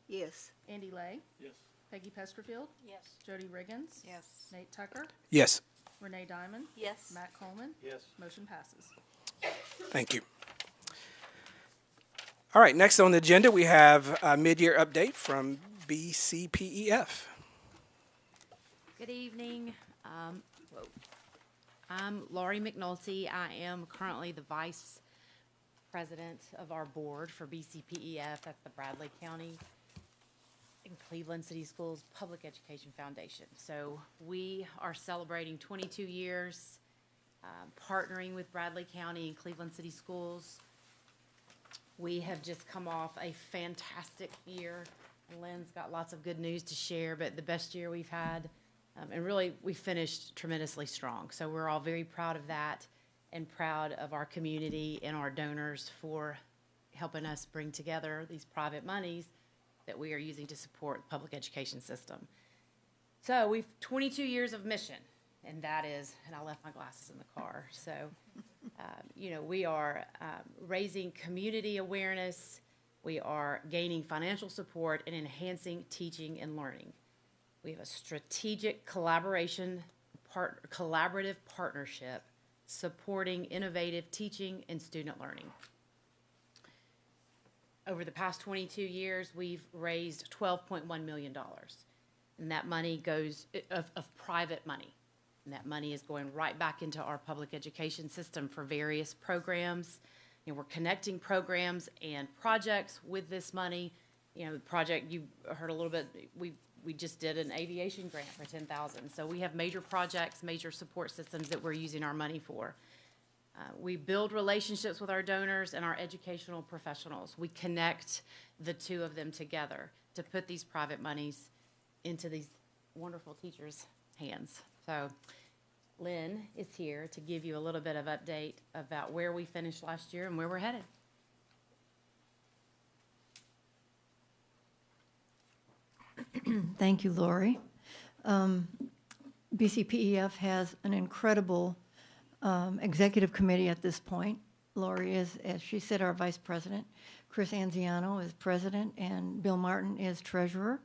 Yes. Andy Lay, Yes. Peggy Pesterfield, yes. Jody Riggins, Yes. Nate Tucker, Yes. Renee Diamond, Yes. Matt Coleman. Yes. Motion passes. Thank you. All right, next on the agenda, we have a mid-year update from BCPEF. Good evening. I'm Laurie McNulty. I am currently the vice president of our board for BCPEF. That's the Bradley County and Cleveland City Schools Public Education Foundation. So we are celebrating 22 years partnering with Bradley County and Cleveland City Schools. We have just come off a fantastic year. Lynn's got lots of good news to share, but the best year we've had. And really, we finished tremendously strong. So we're all very proud of that and proud of our community and our donors for helping us bring together these private monies that we are using to support the public education system. So we've 22 years of mission, and that is, and I left my glasses in the car. So, we are raising community awareness. We are gaining financial support and enhancing teaching and learning. We have a strategic collaborative partnership supporting innovative teaching and student learning. Over the past 22 years, we've raised $12.1 million. And that money goes, of private money. And that money is going right back into our public education system for various programs. And we're connecting programs and projects with this money. The project you heard a little bit, we just did an aviation grant for $10,000. So we have major projects, major support systems that we're using our money for. We build relationships with our donors and our educational professionals. We connect the two of them together to put these private monies into these wonderful teachers' hands. So Lynn is here to give you a little bit of update about where we finished last year and where we're headed. Thank you, Lori. BCPEF has an incredible executive committee at this point. Lori is, as she said, our vice president. Chris Anziano is president, and Bill Martin is treasurer.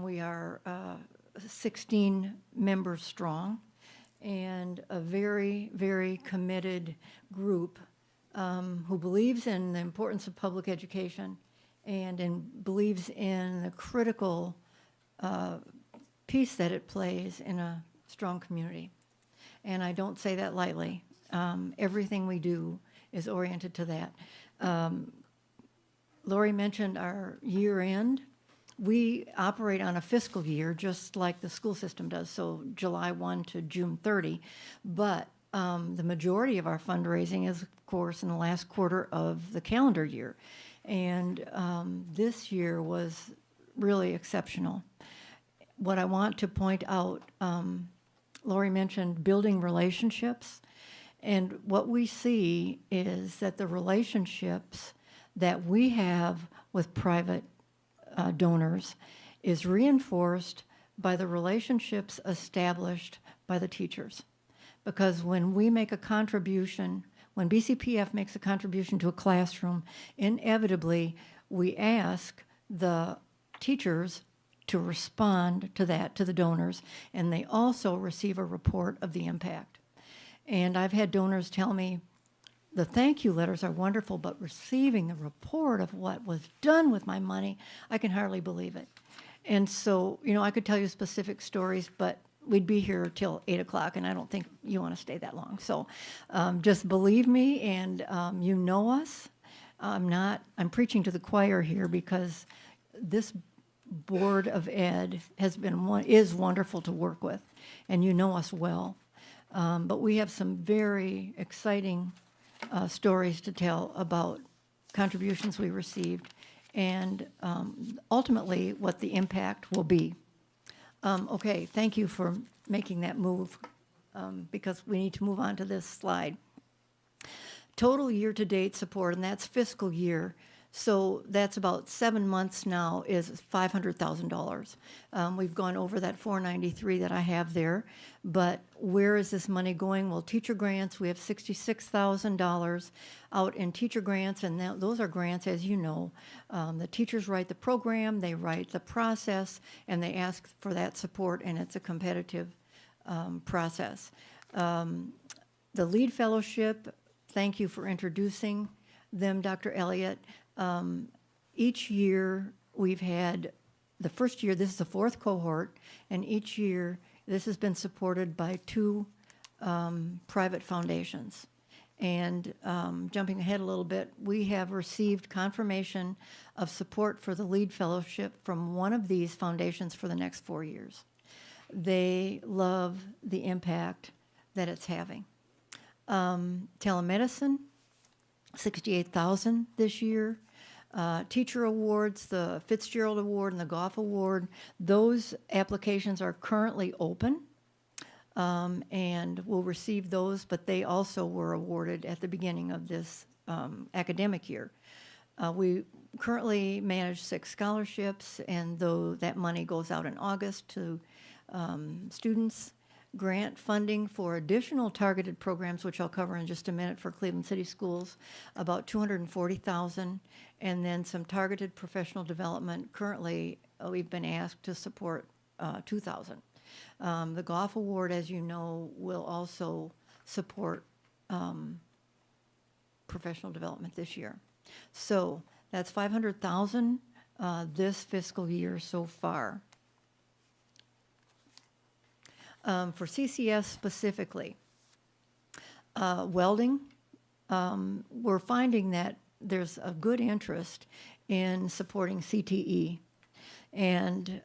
We are 16 members strong, and a very, very committed group who believes in the importance of public education and believes in the critical piece that it plays in a strong community. And I don't say that lightly. Everything we do is oriented to that. Lori mentioned our year end. We operate on a fiscal year just like the school system does, so July 1 to June 30. But the majority of our fundraising is, of course, in the last quarter of the calendar year. And this year was really exceptional. What I want to point out, Lori mentioned building relationships. And what we see is that the relationships that we have with private donors is reinforced by the relationships established by the teachers. Because when we make a contribution, when BCPF makes a contribution to a classroom, inevitably we ask the teachers to respond to that, to the donors, and they also receive a report of the impact. And I've had donors tell me, the thank you letters are wonderful, but receiving the report of what was done with my money, I can hardly believe it. And so, you know, I could tell you specific stories, but we'd be here till 8 o'clock, and I don't think you want to stay that long. So just believe me, and you know us. I'm preaching to the choir here because this Board of Ed is wonderful to work with, and you know us well. But we have some very exciting stories to tell about contributions we received and ultimately what the impact will be. Okay, thank you for making that move because we need to move on to this slide. Total year-to-date support, and that's fiscal year, so that's about 7 months now, is $500,000. We've gone over that 493 that I have there, but where is this money going? Well, teacher grants, we have $66,000 out in teacher grants, and those are grants, as you know. The teachers write the program, they write the process, and they ask for that support, and it's a competitive process. The LEAD Fellowship, thank you for introducing them, Dr. Elliott. Each year we've had, the first year, this is the 4th cohort, and each year this has been supported by 2 private foundations. And jumping ahead a little bit, we have received confirmation of support for the LEAD Fellowship from one of these foundations for the next 4 years. They love the impact that it's having. Telemedicine, $68,000 this year. Teacher awards, the Fitzgerald Award and the Goff Award, those applications are currently open, and we'll receive those, but they also were awarded at the beginning of this academic year. We currently manage 6 scholarships, and though that money goes out in August to students. Grant funding for additional targeted programs, which I'll cover in just a minute, for Cleveland City Schools, about $240,000, and then some targeted professional development. Currently, we've been asked to support $2,000. The Goff Award, as you know, will also support professional development this year. So that's $500,000 this fiscal year so far. For CCS specifically, welding, we're finding that there's a good interest in supporting CTE. And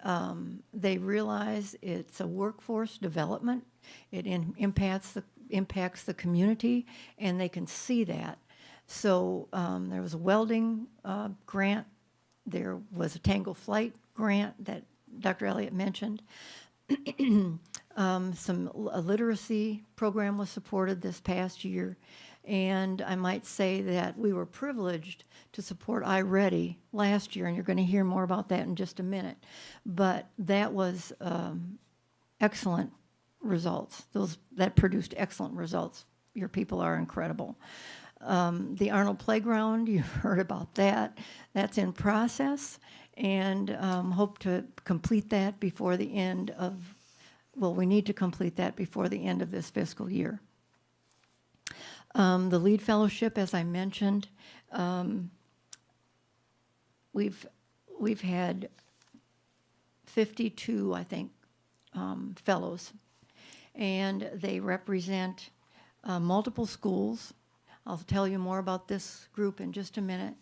they realize it's a workforce development. It impacts the community, and they can see that. So there was a welding grant. There was a Tango Flight grant that Dr. Elliott mentioned. A literacy program was supported this past year, and I might say that we were privileged to support iReady last year, and you're going to hear more about that in just a minute. But that was excellent results. That produced excellent results. Your people are incredible. The Arnold Playground, you've heard about that. That's in process, and hope to complete that before the end of, well, we need to complete that before the end of this fiscal year. The LEAD Fellowship, as I mentioned, we've had 52, I think, fellows, and they represent multiple schools. I'll tell you more about this group in just a minute,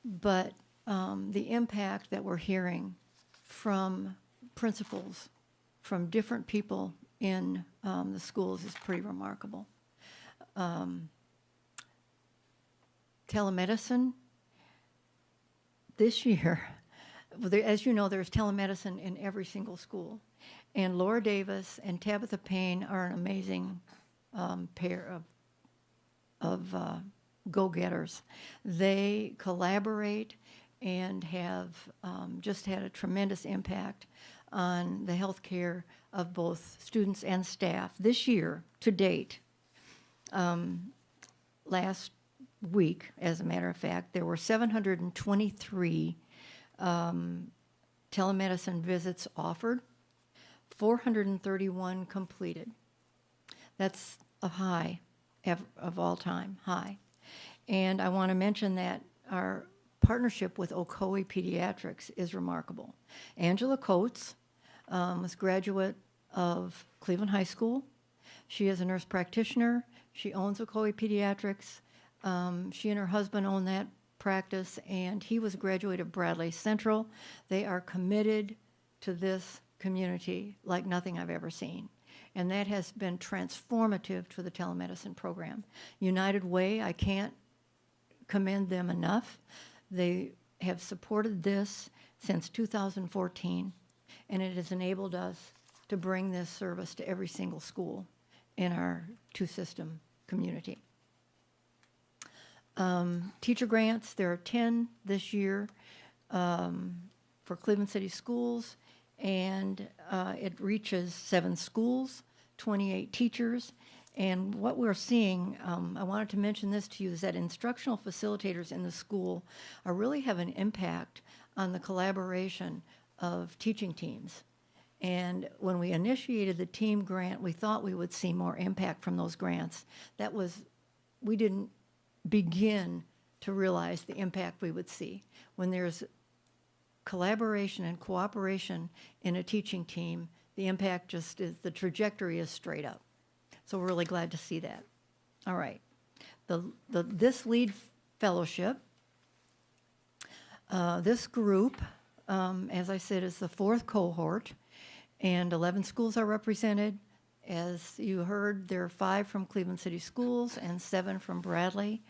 but the impact that we're hearing from principals, from different people in the schools is pretty remarkable. telemedicine. This year, as you know, there's telemedicine in every single school. And Laura Davis and Tabitha Payne are an amazing pair of go-getters. They collaborate and have just had a tremendous impact on the health care of both students and staff. This year, to date, last week, as a matter of fact, there were 723 telemedicine visits offered, 431 completed. That's a high of all time, high. And I want to mention that our partnership with Ocoee Pediatrics is remarkable. Angela Coates was a graduate of Cleveland High School. She is a nurse practitioner. She owns Ocoee Pediatrics. She and her husband own that practice, and he was a graduate of Bradley Central. They are committed to this community like nothing I've ever seen. And that has been transformative to the telemedicine program. United Way, I can't commend them enough. They have supported this since 2014, and it has enabled us to bring this service to every single school in our two-system community. Teacher grants, there are 10 this year for Cleveland City Schools, and it reaches 7 schools, 28 teachers. And what we're seeing, I wanted to mention this to you, is that instructional facilitators in the school are really have an impact on the collaboration of teaching teams. And when we initiated the team grant, we thought we would see more impact from those grants. We didn't begin to realize the impact we would see. When there's collaboration and cooperation in a teaching team, the impact just is, the trajectory is straight up. So we're really glad to see that. All right. This LEAD fellowship, this group, as I said, is the 4th cohort, and 11 schools are represented. As you heard, there are 5 from Cleveland City Schools and 7 from Bradley.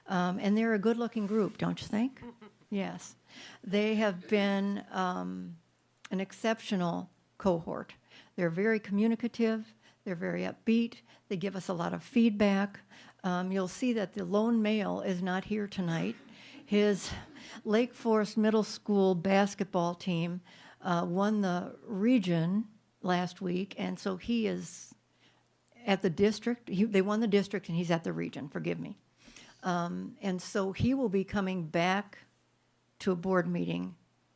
And they're a good-looking group, don't you think? Yes. They have been an exceptional cohort. They're very communicative. They're very upbeat. They give us a lot of feedback. You'll see that the lone male is not here tonight. His Lake Forest Middle School basketball team won the region last week, and so he is at the district. They won the district, and he's at the region, forgive me. And so he will be coming back to a board meeting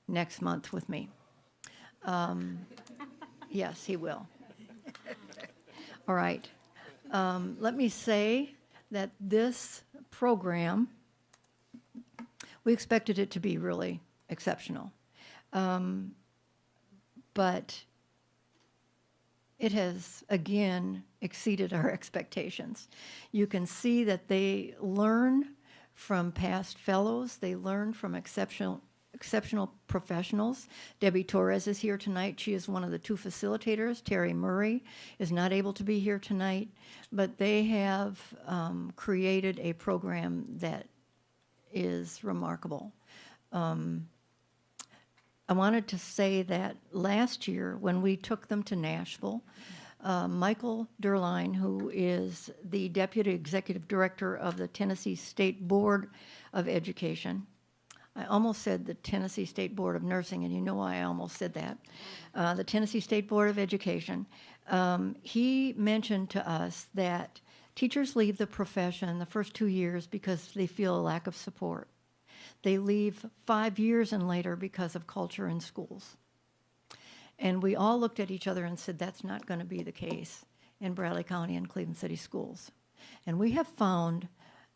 next month with me. Yes, he will. All right. Let me say that this program, we expected it to be really exceptional. But it has, again, exceeded our expectations. You can see that they learn from past fellows. They learn from exceptional professionals. Debbie Torres is here tonight. She is one of the 2 facilitators. Terry Murray is not able to be here tonight, but they have created a program that is remarkable. I wanted to say that last year when we took them to Nashville, Michael Derline, who is the Deputy Executive Director of the Tennessee State Board of Education, I almost said the Tennessee State Board of Nursing, and you know why I almost said that. The Tennessee State Board of Education, he mentioned to us that teachers leave the profession the first 2 years because they feel a lack of support. They leave 5 years and later because of culture in schools. And we all looked at each other and said, that's not going to be the case in Bradley County and Cleveland City Schools. And we have found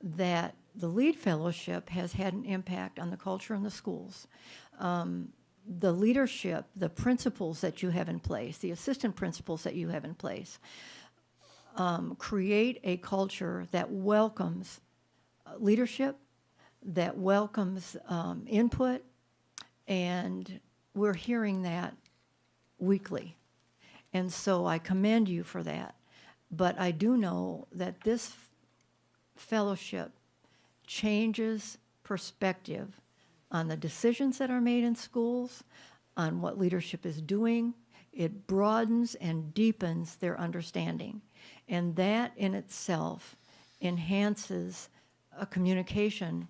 that the LEAD Fellowship has had an impact on the culture in the schools. The leadership, the principals that you have in place, the assistant principals that you have in place, create a culture that welcomes leadership, that welcomes input, and we're hearing that weekly. And so I commend you for that. But I do know that this fellowship changes perspective on the decisions that are made in schools, on what leadership is doing. It broadens and deepens their understanding. And that in itself enhances a communication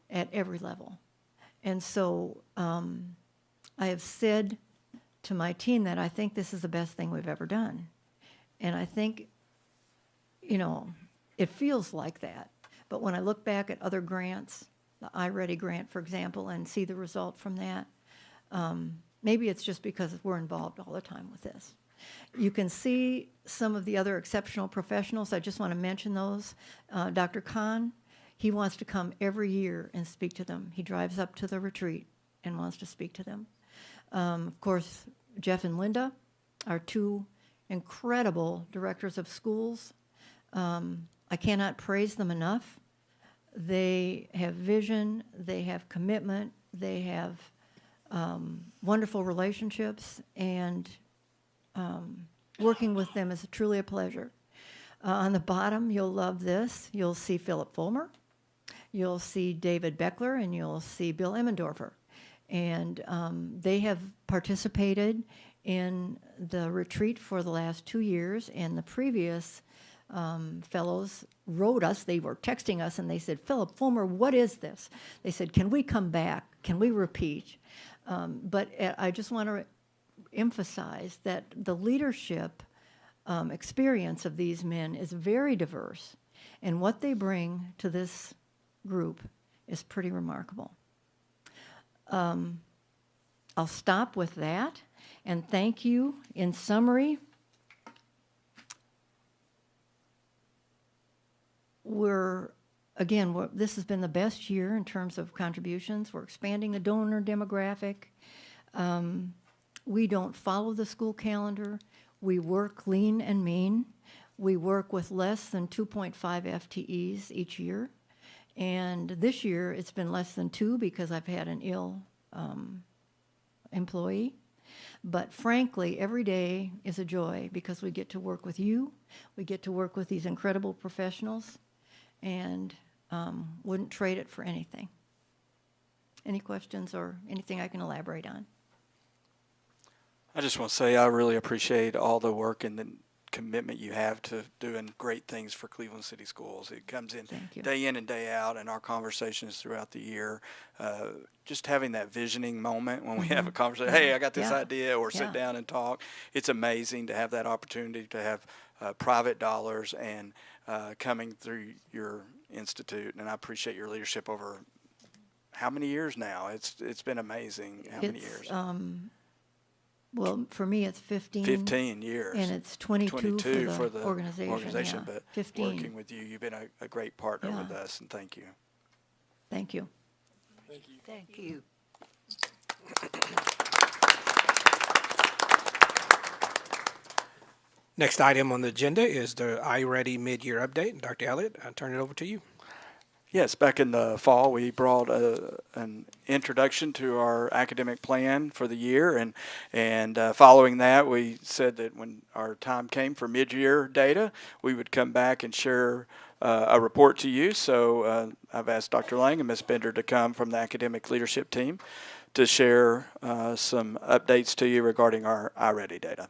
at every level. And so I have said to my team that I think this is the best thing we've ever done. And I think, you know, it feels like that. But when I look back at other grants, the iReady grant, for example, and see the result from that, maybe it's just because we're involved all the time with this. You can see some of the other exceptional professionals. I just want to mention those. Dr. Khan, he wants to come every year and speak to them. He drives up to the retreat and wants to speak to them. Of course, Jeff and Linda are two incredible directors of schools. I cannot praise them enough. They have vision, they have commitment, they have wonderful relationships, and working with them is truly a pleasure. On the bottom, you'll love this. You'll see Philip Fulmer, you'll see David Beckler, and you'll see Bill Emmendorfer. And they have participated in the retreat for the last 2 years, and the previous fellows wrote us. They were texting us, and they said, Philip Fulmer, what is this? They said, can we come back? Can we repeat? But I just want to emphasize that the leadership experience of these men is very diverse, and what they bring to this group is pretty remarkable. I'll stop with that and thank you. In summary, this has been the best year in terms of contributions. We're expanding the donor demographic. We don't follow the school calendar. We work lean and mean. We work with less than 2.5 FTEs each year. And this year, it's been less than 2 because I've had an ill employee. But frankly, every day is a joy because we get to work with you. We get to work with these incredible professionals, and wouldn't trade it for anything. Any questions or anything I can elaborate on? I just want to say I really appreciate all the work and the commitment you have to doing great things for Cleveland City Schools. It comes in day in and day out in our conversations throughout the year. Just having that visioning moment when we have a conversation, hey, I got this idea, or sit down and talk. It's amazing to have that opportunity to have private dollars and coming through your institute. And I appreciate your leadership over how many years now? It's been amazing. How many years? Well, for me, it's 15. 15 years. And it's 22 for the organization. But 15. working with you, you've been a great partner with us, and thank you. Thank you. Thank you. Thank you. Next item on the agenda is the iReady mid-year update. Dr. Elliott, I'll turn it over to you. Yes, back in the fall, we brought an introduction to our academic plan for the year, and following that, we said that when our time came for mid-year data, we would come back and share a report to you. So I've asked Dr. Lang and Ms. Bender to come from the academic leadership team to share some updates to you regarding our iReady data.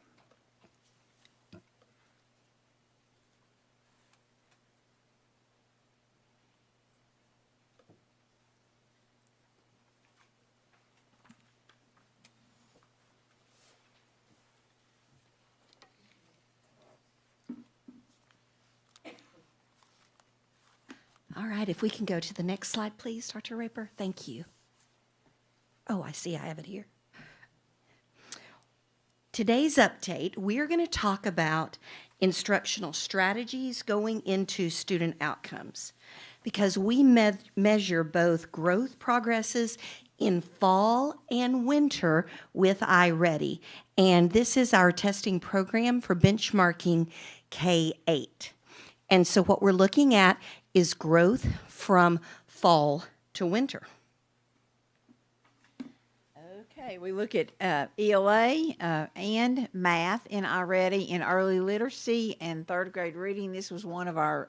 All right, if we can go to the next slide, please, Dr. Raper. Thank you. Oh, I see, I have it here. Today's update, we're going to talk about instructional strategies going into student outcomes, because we measure both growth progresses in fall and winter with iReady, and this is our testing program for benchmarking K-8. And so what we're looking at is growth from fall to winter. Okay, we look at ELA and math in iReady, in early literacy and third grade reading. This was one of our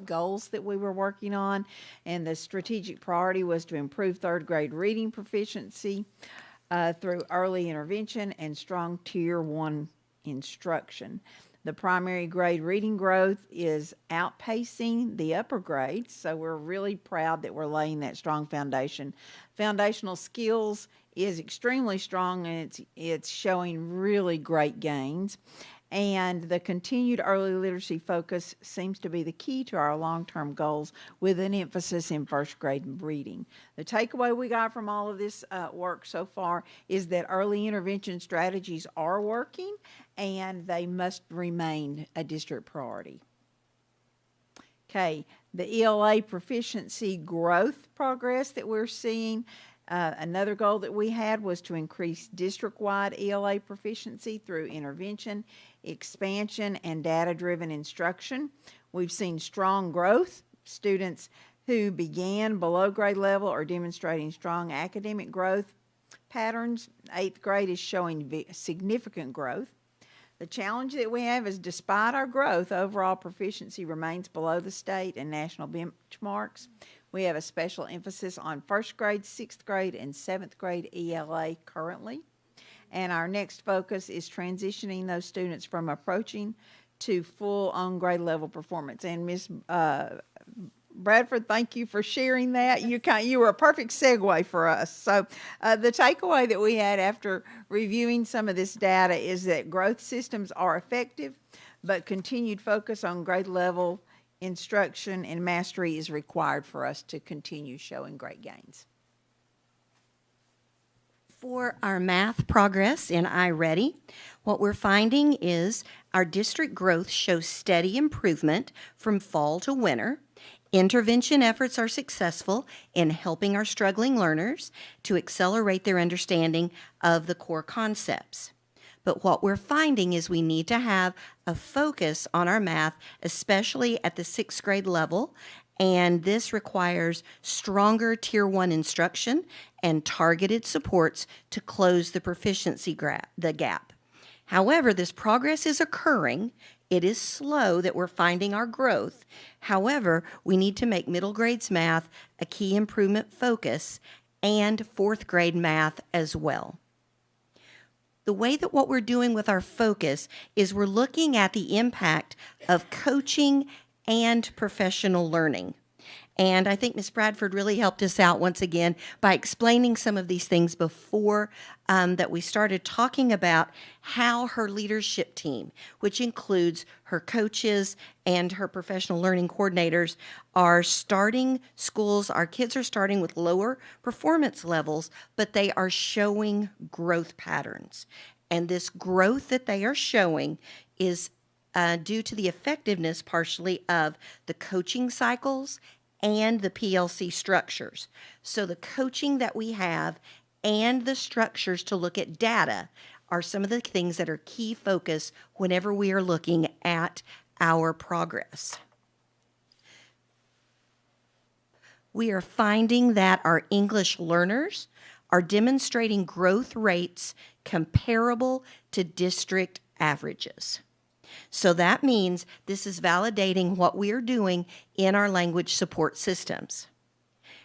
goals that we were working on, and the strategic priority was to improve third grade reading proficiency through early intervention and strong Tier 1 instruction. The primary grade reading growth is outpacing the upper grades, so we're really proud that we're laying that strong foundation. Foundational skills is extremely strong, and it's showing really great gains. And the continued early literacy focus seems to be the key to our long-term goals, with an emphasis in first grade reading. The takeaway we got from all of this work so far is that early intervention strategies are working, and they must remain a district priority. Okay, the ELA proficiency growth progress that we're seeing. Another goal that we had was to increase district-wide ELA proficiency through intervention, expansion, and data-driven instruction. We've seen strong growth. Students who began below grade level are demonstrating strong academic growth patterns. 8th grade is showing significant growth. The challenge that we have is, despite our growth, overall proficiency remains below the state and national benchmarks. We have a special emphasis on first grade, 6th grade, and 7th grade ELA currently. And our next focus is transitioning those students from approaching to full on grade level performance. And Ms. Bradford, thank you for sharing that. You were a perfect segue for us. So the takeaway that we had after reviewing some of this data is that growth systems are effective, but continued focus on grade level instruction and mastery is required for us to continue showing great gains. For our math progress in iReady, what we're finding is our district growth shows steady improvement from fall to winter. Intervention efforts are successful in helping our struggling learners to accelerate their understanding of the core concepts. But what we're finding is we need to have a focus on our math, especially at the 6th grade level, and this requires stronger Tier 1 instruction and targeted supports to close the proficiency gap. However, this progress is occurring. It is slow that we're finding our growth. However, we need to make middle grades math a key improvement focus, and 4th grade math as well. The way that what we're doing with our focus is we're looking at the impact of coaching and professional learning. And I think Ms. Bradford really helped us out once again by explaining some of these things before that we started talking about how her leadership team, which includes her coaches and her professional learning coordinators, are starting schools. Our kids are starting with lower performance levels, but they are showing growth patterns. And this growth that they are showing is due to the effectiveness partially of the coaching cycles and the PLC structures. So the coaching that we have and the structures to look at data are some of the things that are key focus whenever we are looking at our progress. We are finding that our English learners are demonstrating growth rates comparable to district averages. So that means this is validating what we are doing in our language support systems.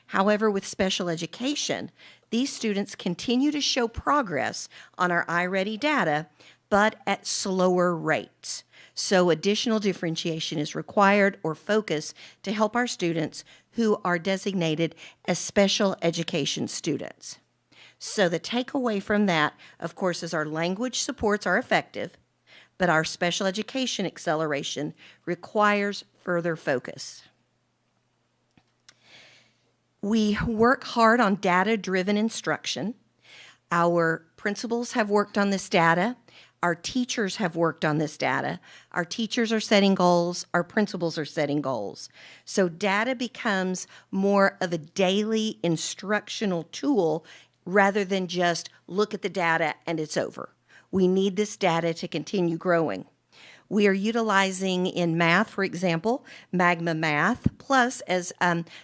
However, with special education, these students continue to show progress on our iReady data, but at slower rates. So additional differentiation is required or focus to help our students who are designated as special education students. So the takeaway from that, of course, is our language supports are effective, but our special education acceleration requires further focus. We work hard on data-driven instruction. Our principals have worked on this data. Our teachers have worked on this data. Our teachers are setting goals. Our principals are setting goals. So data becomes more of a daily instructional tool rather than just look at the data and it's over. We need this data to continue growing. We are utilizing in math, for example, Magma Math, plus, as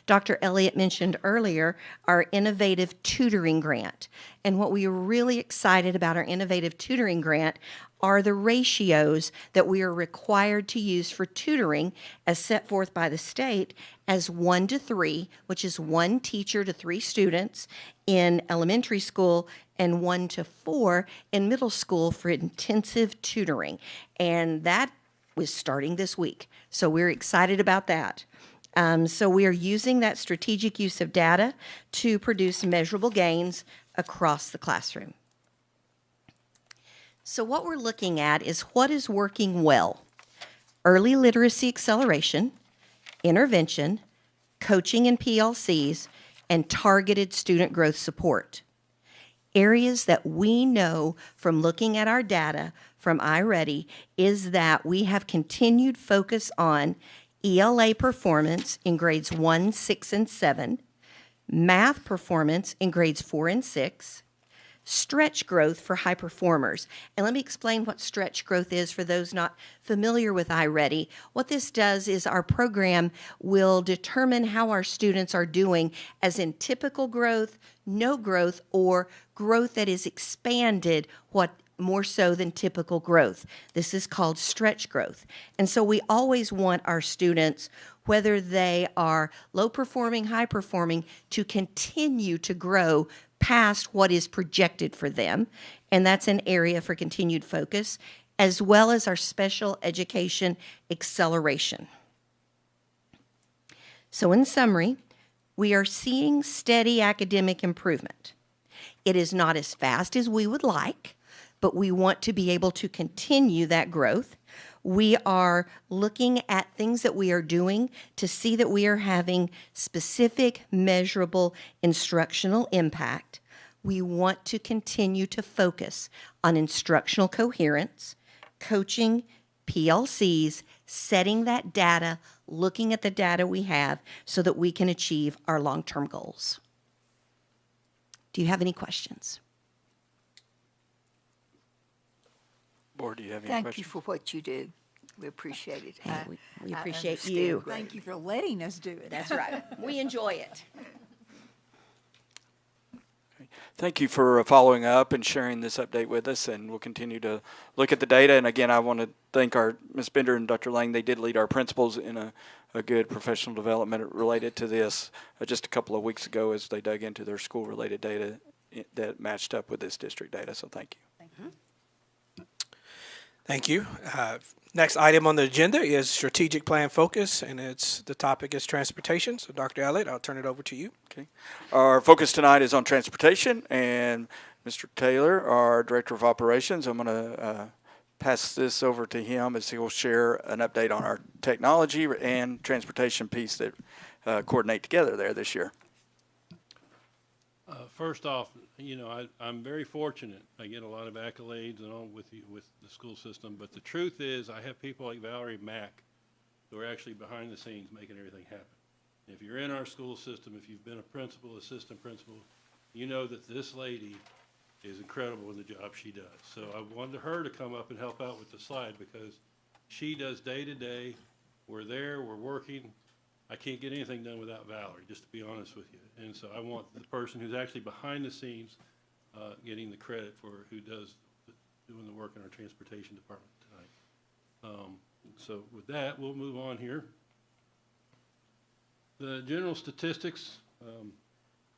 Dr. Elliott mentioned earlier, our Innovative Tutoring Grant. And what we are really excited about our Innovative Tutoring Grant are the ratios that we are required to use for tutoring as set forth by the state as 1-3, which is 1 teacher to 3 students in elementary school and 1-4 in middle school for intensive tutoring. And that was starting this week. So we're excited about that. So we are using that strategic use of data to produce measurable gains across the classroom. So what we're looking at is what is working well. Early literacy acceleration, intervention, coaching and PLCs, and targeted student growth support. Areas that we know from looking at our data from iReady is that we have continued focus on ELA performance in grades 1, 6, and 7, math performance in grades 4 and 6, stretch growth for high performers. And let me explain what stretch growth is for those not familiar with iReady. What this does is our program will determine how our students are doing as in typical growth, no growth, or growth that is expanded more so than typical growth. This is called stretch growth. And so we always want our students, whether they are low performing, high performing, to continue to grow past what is projected for them. And that's an area for continued focus, as well as our special education acceleration. So in summary, we are seeing steady academic improvement. It is not as fast as we would like, but we want to be able to continue that growth. We are looking at things that we are doing to see that we are having specific, measurable instructional impact. We want to continue to focus on instructional coherence, coaching, PLCs, setting that data, looking at the data we have so that we can achieve our long-term goals. Do you have any questions? Board, do you have any Thank questions? you for what you do. We appreciate it. We I appreciate understand you. great. Thank you for letting us do it. That's right. We enjoy it. Thank you for following up and sharing this update with us, and we'll continue to look at the data. And again, I want to thank our Ms. Bender and Dr. Lang. They did lead our principals in a good professional development related to this just a couple of weeks ago as they dug into their school-related data that matched up with this district data. So thank you. Thank you. Next item on the agenda is strategic plan focus, and the topic is transportation. So Dr. Elliott, I'll turn it over to you. Okay. Our focus tonight is on transportation, and Mr. Taylor, our Director of Operations, I'm going to pass this over to him as he will share an update on our technology and transportation piece that coordinate together there this year. First off, you know, I'm very fortunate. I get a lot of accolades and all with the school system, but the truth is I have people like Valerie Mack who are actually behind the scenes making everything happen. If you're in our school system, if you've been a principal, assistant principal, you know that this lady is incredible in the job she does. So I wanted her to come up and help out with the slide because she does day to day. We're there, we're working. I can't get anything done without Valerie, just to be honest with you. And so I want the person who's actually behind the scenes getting the credit for doing the work in our transportation department tonight. So with that, we'll move on here. The general statistics, I'm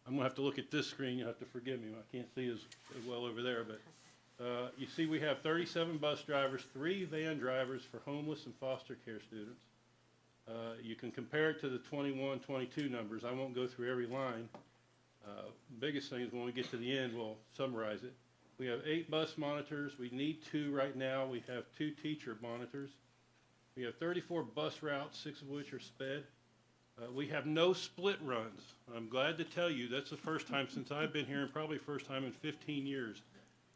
going to have to look at this screen. You'll have to forgive me. I can't see as well over there. But you see we have 37 bus drivers, 3 van drivers for homeless and foster care students. You can compare it to the 21, 22 numbers. I won't go through every line. Biggest thing is when we get to the end, we'll summarize it. We have 8 bus monitors. We need 2 right now. We have 2 teacher monitors. We have 34 bus routes, 6 of which are sped. We have no split runs. I'm glad to tell you that's the first time since I've been here and probably first time in 15 years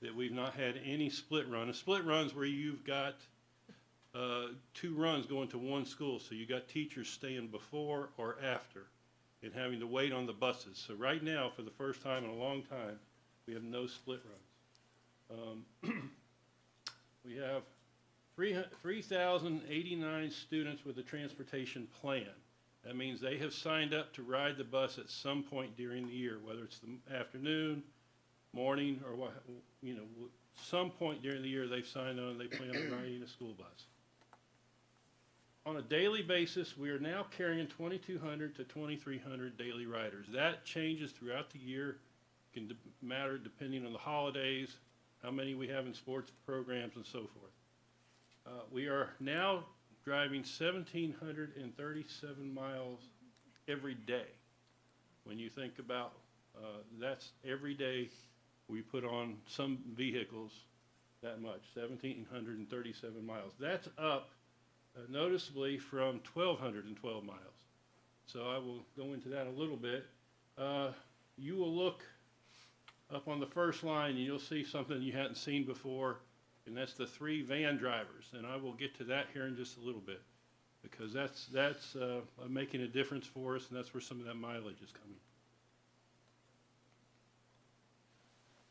that we've not had any split run. A split run's where you've got 2 runs going to one school, so you got teachers staying before or after and having to wait on the buses. So right now, for the first time in a long time, we have no split runs. We have 3,089 students with a transportation plan. That means they have signed up to ride the bus at some point during the year, whether it's the afternoon, morning or what, some point during the year they've signed on, they plan on riding a school bus. On a daily basis, we are now carrying 2,200 to 2,300 daily riders. That changes throughout the year. It can matter depending on the holidays, how many we have in sports programs, and so forth. We are now driving 1,737 miles every day. When you think about that's every day we put on some vehicles that much, 1,737 miles. That's up noticeably from 1,212 miles. So I will go into that a little bit. You will look up on the first line and you'll see something you hadn't seen before, and that's the 3 van drivers. And I will get to that here in just a little bit, because that's making a difference for us, and that's where some of that mileage is coming.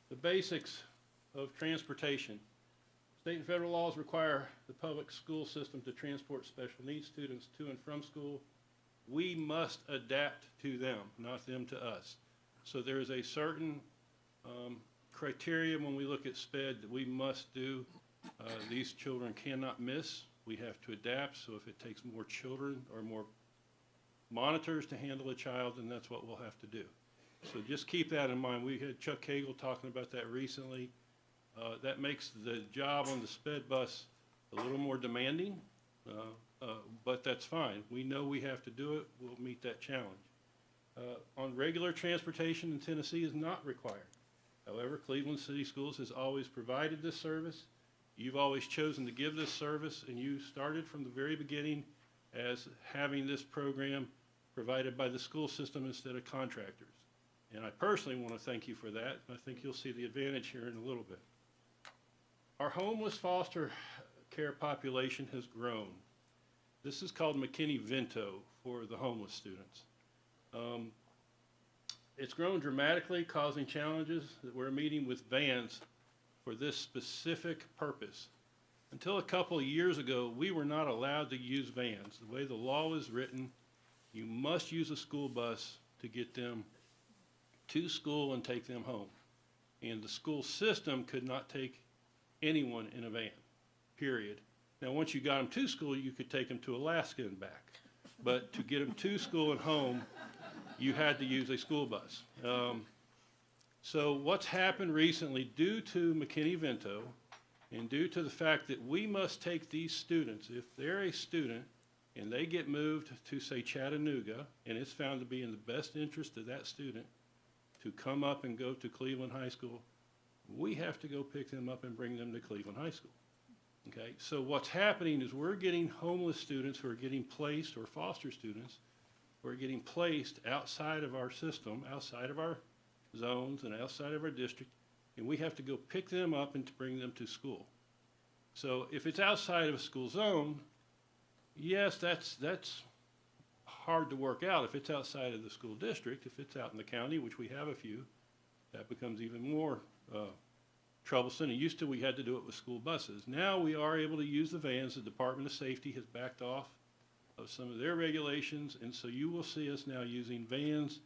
The basics of transportation. State and federal laws require the public school system to transport special needs students to and from school. We must adapt to them, not them to us. So there is a certain criteria when we look at SPED that we must do. These children cannot miss. We have to adapt, so if it takes more children or more monitors to handle a child, then that's what we'll have to do. So just keep that in mind. We had Chuck Cagle talking about that recently. That makes the job on the SPED bus a little more demanding, but that's fine. We know we have to do it. We'll meet that challenge. On regular transportation in Tennessee is not required. However, Cleveland City Schools has always provided this service. You've always chosen to give this service, and you started from the very beginning as having this program provided by the school system instead of contractors. And I personally want to thank you for that. I think you'll see the advantage here in a little bit. Our homeless foster care population has grown. This is called McKinney-Vento for the homeless students. It's grown dramatically, causing challenges that we're meeting with vans for this specific purpose. Until a couple of years ago, we were not allowed to use vans. The way the law is written, you must use a school bus to get them to school and take them home. And the school system could not take anyone in a van, period. Now, once you got them to school, you could take them to Alaska and back. But to get them to school and home, you had to use a school bus. So what's happened recently, due to McKinney-Vento, and due to the fact that we must take these students, if they're a student and they get moved to, say, Chattanooga, and it's found to be in the best interest of that student to come up and go to Cleveland High School, we have to go pick them up and bring them to Cleveland High School. Okay, so what's happening is we're getting homeless students who are getting placed, or foster students who are getting placed outside of our system, outside of our zones and outside of our district, and we have to go pick them up and to bring them to school. So if it's outside of a school zone, yes, that's hard to work out. If it's outside of the school district, if it's out in the county, which we have a few, that becomes even more troublesome. And used to, we had to do it with school buses. Now we are able to use the vans. The Department of Safety has backed off of some of their regulations, and so you will see us now using vans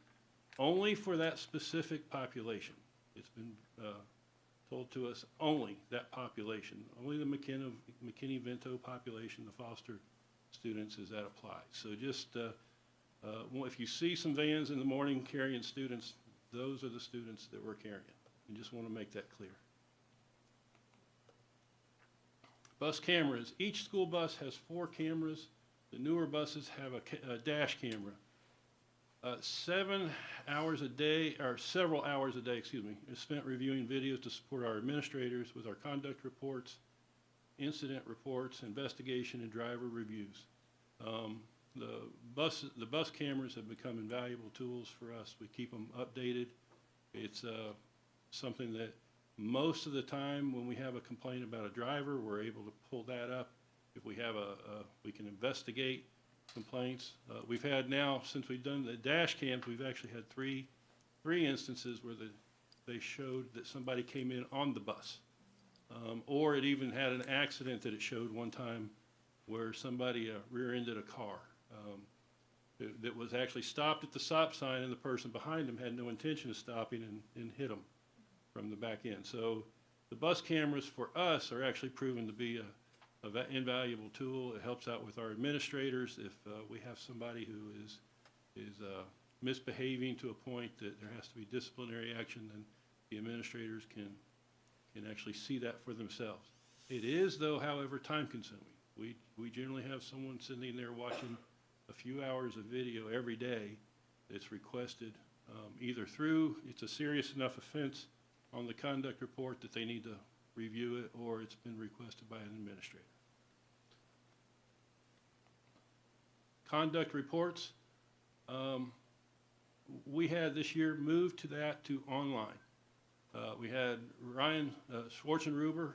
only for that specific population. It's been told to us only that population, only the McKinney-Vento population, the foster students, as that applies. So just if you see some vans in the morning carrying students, those are the students that we're carrying. I just want to make that clear. Bus cameras. Each school bus has 4 cameras. The newer buses have a dash camera. 7 hours a day, or several hours a day, excuse me, is spent reviewing videos to support our administrators with our conduct reports, incident reports, investigation, and driver reviews. The bus cameras have become invaluable tools for us. We keep them updated. It's something that most of the time when we have a complaint about a driver, we're able to pull that up. If we have we can investigate complaints. We've had now, since we've done the dash cams, we've actually had three instances where they showed that somebody came in on the bus. Or it even had an accident that it showed one time where somebody rear-ended a car that was actually stopped at the stop sign, and the person behind them had no intention of stopping and hit them. from the back end. So the bus cameras for us are actually proven to be an invaluable tool. It helps out with our administrators if we have somebody who is misbehaving to a point that there has to be disciplinary action, then the administrators can actually see that for themselves. It is, though, however, time consuming. We generally have someone sitting there watching a few hours of video every day that's requested, either through it's a serious enough offense on the conduct report that they need to review it, or it's been requested by an administrator. Conduct reports, we had this year moved to online. We had Ryan Schwarzenruber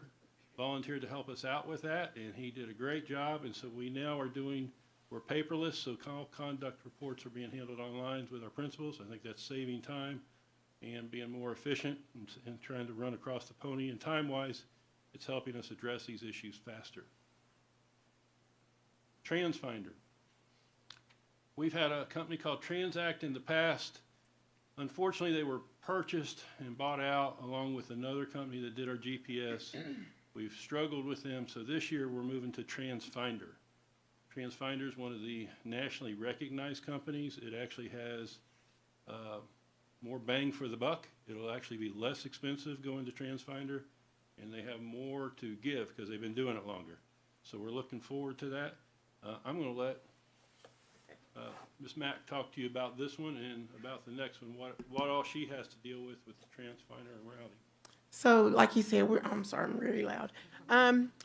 volunteered to help us out with that, and he did a great job. And so we now are we're paperless, so conduct reports are being handled online with our principals. I think that's saving time and being more efficient and trying to run across the pony. And time-wise, it's helping us address these issues faster. TransFinder. We've had a company called Transact in the past. Unfortunately, they were purchased and bought out along with another company that did our GPS. We've struggled with them, so this year we're moving to TransFinder. TransFinder is one of the nationally recognized companies. It actually has more bang for the buck. It'll actually be less expensive going to TransFinder, and they have more to give because they've been doing it longer. So we're looking forward to that. I'm going to let Ms. Mack talk to you about this one and about the next one, what all she has to deal with the TransFinder and routing. So like he said, I'm sorry, I'm really loud.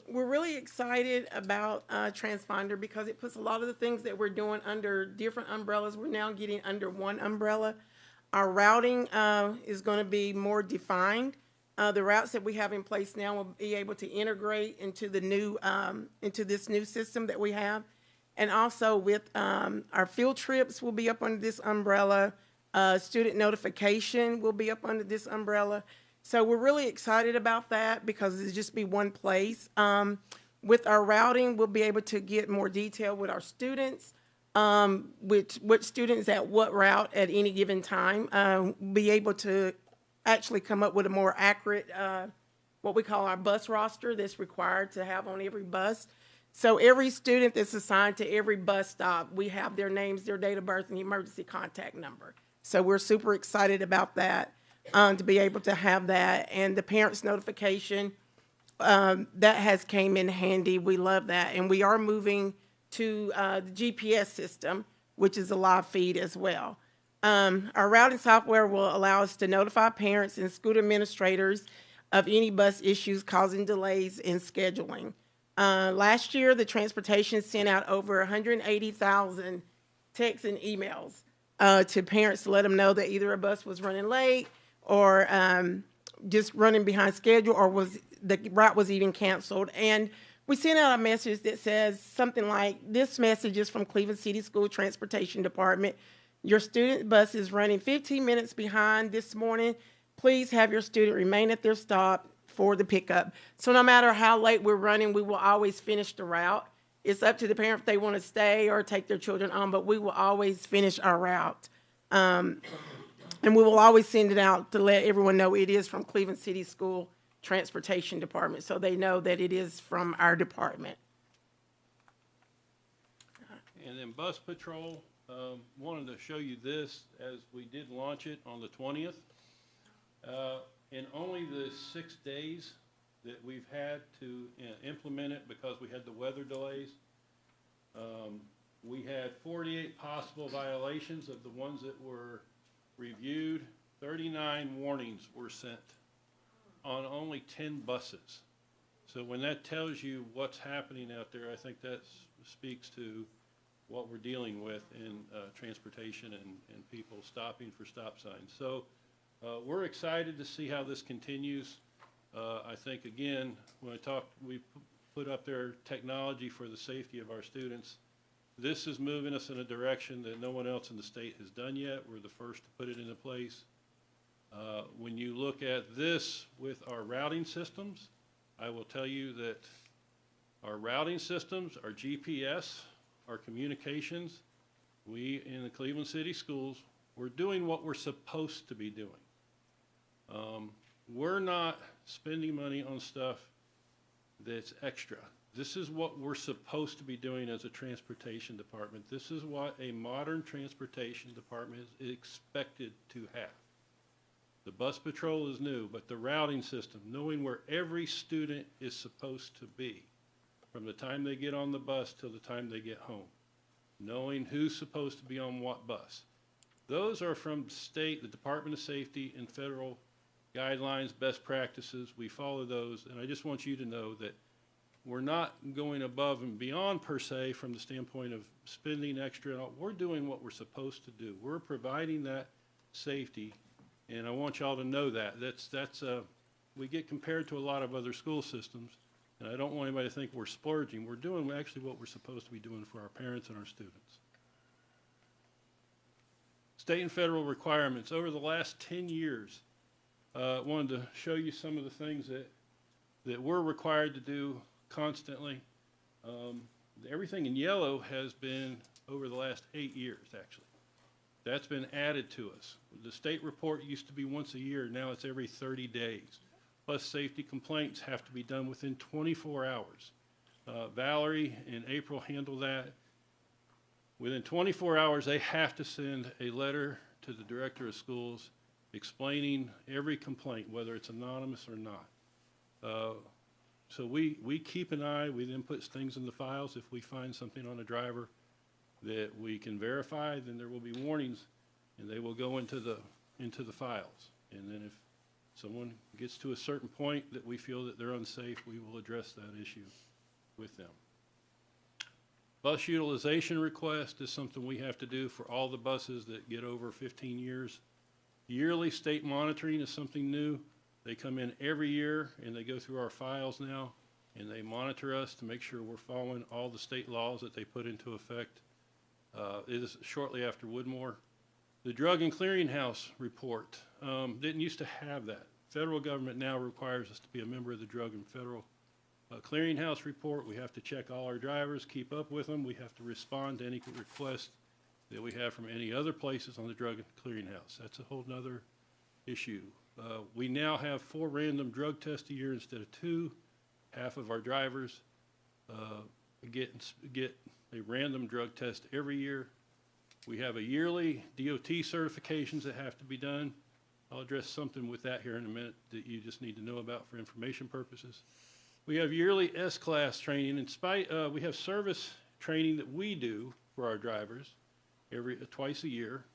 We're really excited about TransFinder because it puts a lot of the things that we're doing under different umbrellas. We're now getting under one umbrella. Our routing is going to be more defined. The routes that we have in place now will be able to integrate into the new into this new system that we have. And also with our field trips will be up under this umbrella. Student notification will be up under this umbrella. So we're really excited about that because it'll just be one place. With our routing, we'll be able to get more detail with our students, which students at what route at any given time, be able to actually come up with a more accurate, what we call our bus roster that's required to have on every bus. So every student that's assigned to every bus stop, we have their names, their date of birth, and the emergency contact number. So we're super excited about that, to be able to have that. And the parents' notification, that has came in handy. We love that. And we are moving to the GPS system, which is a live feed as well. Our routing software will allow us to notify parents and school administrators of any bus issues causing delays in scheduling. Last year, the transportation sent out over 180,000 texts and emails to parents to let them know that either a bus was running late or just running behind schedule, or the route was even canceled. And we sent out a message that says something like, "This message is from Cleveland City School Transportation Department. Your student bus is running 15 minutes behind this morning. Please have your student remain at their stop for the pickup." So no matter how late we're running, we will always finish the route. It's up to the parent if they want to stay or take their children on, but we will always finish our route. And we will always send it out to let everyone know it is from Cleveland City School Transportation Department, so they know that it is from our department. And then Bus Patrol, wanted to show you this as we did launch it on the 20th. In only the 6 days that we've had to implement it because we had the weather delays, we had 48 possible violations. Of the ones that were reviewed, 39 warnings were sent on only 10 buses. So when that tells you what's happening out there, I think that speaks to what we're dealing with in transportation and people stopping for stop signs. So we're excited to see how this continues. I think, again, when we put up there technology for the safety of our students. This is moving us in a direction that no one else in the state has done yet. We're the first to put it into place. When you look at this with our routing systems, I will tell you that our routing systems, our GPS, our communications, we in the Cleveland City Schools, we're doing what we're supposed to be doing. we're not spending money on stuff that's extra. This is what we're supposed to be doing as a transportation department. This is what a modern transportation department is expected to have. The bus patrol is new, but the routing system, knowing where every student is supposed to be from the time they get on the bus till the time they get home, knowing who's supposed to be on what bus. Those are from state, the Department of Safety and federal guidelines, best practices. We follow those, and I just want you to know that we're not going above and beyond per se from the standpoint of spending extra. We're doing what we're supposed to do. We're providing that safety, and I want y'all to know that. We get compared to a lot of other school systems, and I don't want anybody to think we're splurging. We're doing actually what we're supposed to be doing for our parents and our students. State and federal requirements. Over the last 10 years, wanted to show you some of the things that we're required to do constantly. Everything in yellow has been over the last 8 years, actually. That's been added to us. The state report used to be once a year. Now it's every 30 days. Bus safety complaints have to be done within 24 hours. Valerie and April handle that. Within 24 hours, they have to send a letter to the director of schools explaining every complaint, whether it's anonymous or not. So we keep an eye. We then put things in the files. If we find something on a driver that we can verify, then there will be warnings, and they will go into the files. And then if someone gets to a certain point that we feel that they're unsafe, we will address that issue with them. Bus utilization request is something we have to do for all the buses that get over 15 years. Yearly state monitoring is something new. They come in every year and they go through our files now and they monitor us to make sure we're following all the state laws that they put into effect. It is shortly after Woodmore. The Drug and Clearinghouse report didn't used to have that. Federal government now requires us to be a member of the Drug and Federal Clearinghouse report. We have to check all our drivers, keep up with them. We have to respond to any request that we have from any other places on the Drug and Clearinghouse. That's a whole nother issue. We now have 4 random drug tests a year instead of 2. Half of our drivers get a random drug test every year. We have a yearly DOT certifications that have to be done. I'll address something with that here in a minute that you just need to know about for information purposes. We have yearly S-class training. We have service training that we do for our drivers twice a year.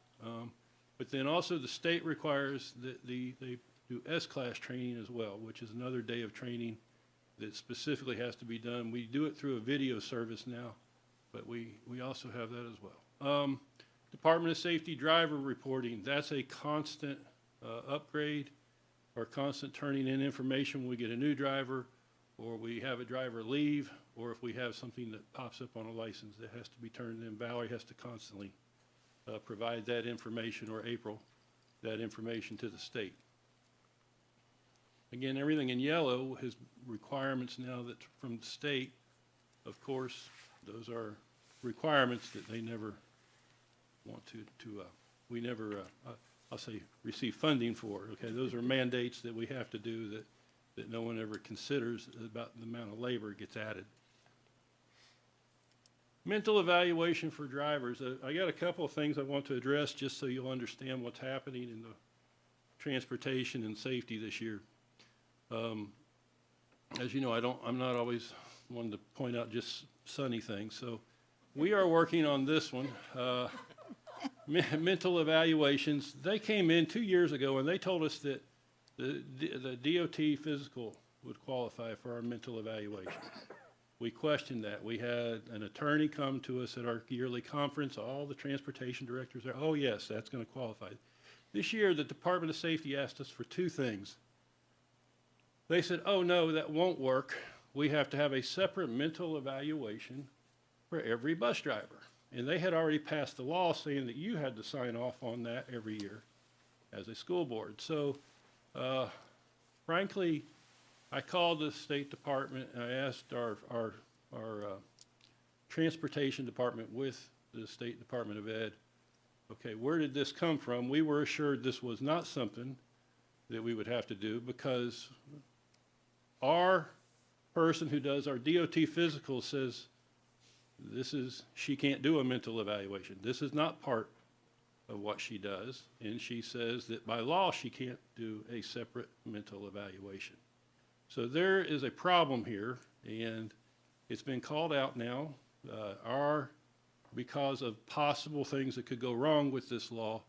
But then also the state requires that they do S-class training as well, which is another day of training that specifically has to be done. We do it through a video service now, but we also have that as well. Department of Safety driver reporting, that's a constant upgrade or constant turning in information when we get a new driver or we have a driver leave or if we have something that pops up on a license that has to be turned in. Valerie has to constantly provide that information, or April, that information to the state. Again, everything in yellow has requirements now that from the state. Of course, those are requirements that they never want we never, I'll say, receive funding for. Okay, those are mandates that we have to do that no one ever considers about the amount of labor gets added. Mental evaluation for drivers. I got a couple of things I want to address just so you'll understand what's happening in the transportation and safety this year. As you know, I'm not always one to point out just sunny things. So we are working on this one. Mental evaluations. They came in 2 years ago and they told us that the DOT physical would qualify for our mental evaluation. We questioned that. We had an attorney come to us at our yearly conference. All the transportation directors are, oh yes, that's going to qualify. This year, the Department of Safety asked us for 2 things. They said, oh no, that won't work. We have to have a separate mental evaluation for every bus driver. And they had already passed the law saying that you had to sign off on that every year as a school board. So, frankly, I called the State Department and I asked our transportation department with the State Department of Ed, okay, where did this come from? We were assured this was not something that we would have to do, because our person who does our DOT physical says she can't do a mental evaluation. This is not part of what she does, and she says that by law she can't do a separate mental evaluation. So there is a problem here, and it's been called out now. Because of possible things that could go wrong with this law,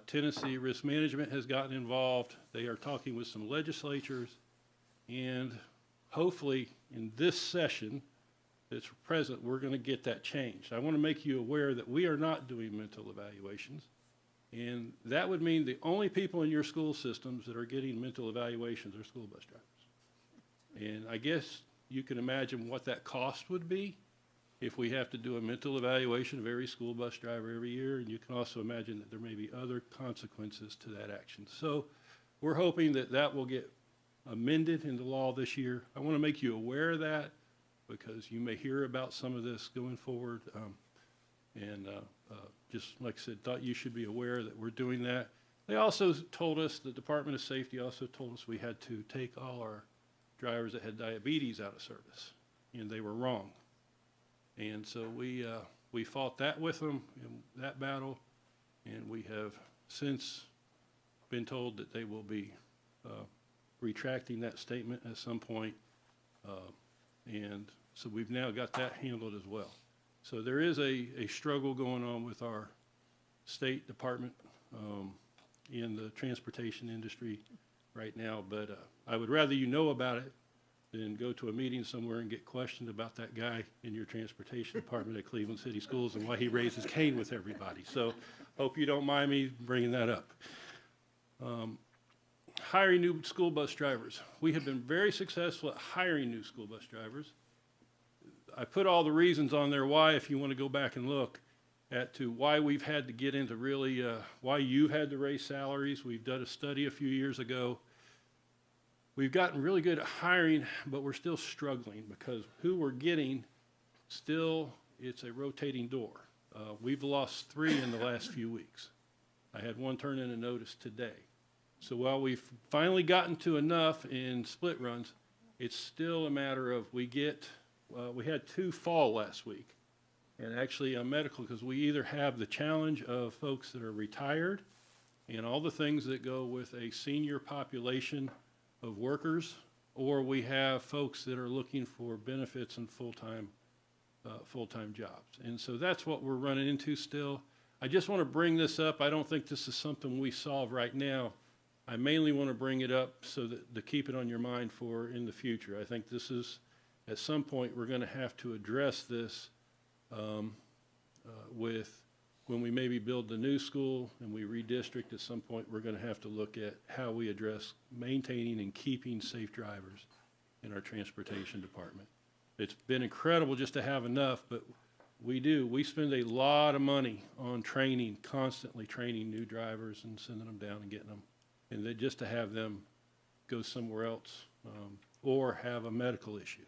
Tennessee Risk Management has gotten involved. They are talking with some legislatures, and hopefully in this session that's present, we're going to get that changed. I want to make you aware that we are not doing mental evaluations, and that would mean the only people in your school systems that are getting mental evaluations are school bus drivers. And I guess you can imagine what that cost would be if we have to do a mental evaluation of every school bus driver every year, and you can also imagine that there may be other consequences to that action. So we're hoping that that will get amended into law this year. I want to make you aware of that, because you may hear about some of this going forward. Just like I said, thought you should be aware that we're doing that. They also told us, the Department of Safety also told us we had to take all our drivers that had diabetes out of service, and they were wrong. And so we fought that with them in that battle, and we have since been told that they will be retracting that statement at some point. And so we've now got that handled as well. So there is a struggle going on with our State Department in the transportation industry right now, but I would rather you know about it than go to a meeting somewhere and get questioned about that guy in your transportation department at Cleveland City Schools and why he raises Cain with everybody. So hope you don't mind me bringing that up. Hiring new school bus drivers. We have been very successful at hiring new school bus drivers. I put all the reasons on there why, if you want to go back and look at to why we've had to get into really, why you've had to raise salaries. We've done a study a few years ago. We've gotten really good at hiring, but we're still struggling because who we're getting, still, it's a rotating door. We've lost 3 in the last few weeks. I had one turn in a notice today. So while we've finally gotten to enough in split runs, it's still a matter of we had 2 fall last week. And actually a medical, because we either have the challenge of folks that are retired and all the things that go with a senior population of workers, or we have folks that are looking for benefits and full-time jobs. And so that's what we're running into still. I just want to bring this up. I don't think this is something we solve right now. I mainly want to bring it up so that to keep it on your mind for in the future. I think this is, at some point, we're going to have to address this with when we maybe build the new school and we redistrict. At some point, we're going to have to look at how we address maintaining and keeping safe drivers in our transportation department. It's been incredible just to have enough, but we spend a lot of money on training, constantly training new drivers and sending them down and getting them, and then just to have them go somewhere else or have a medical issue.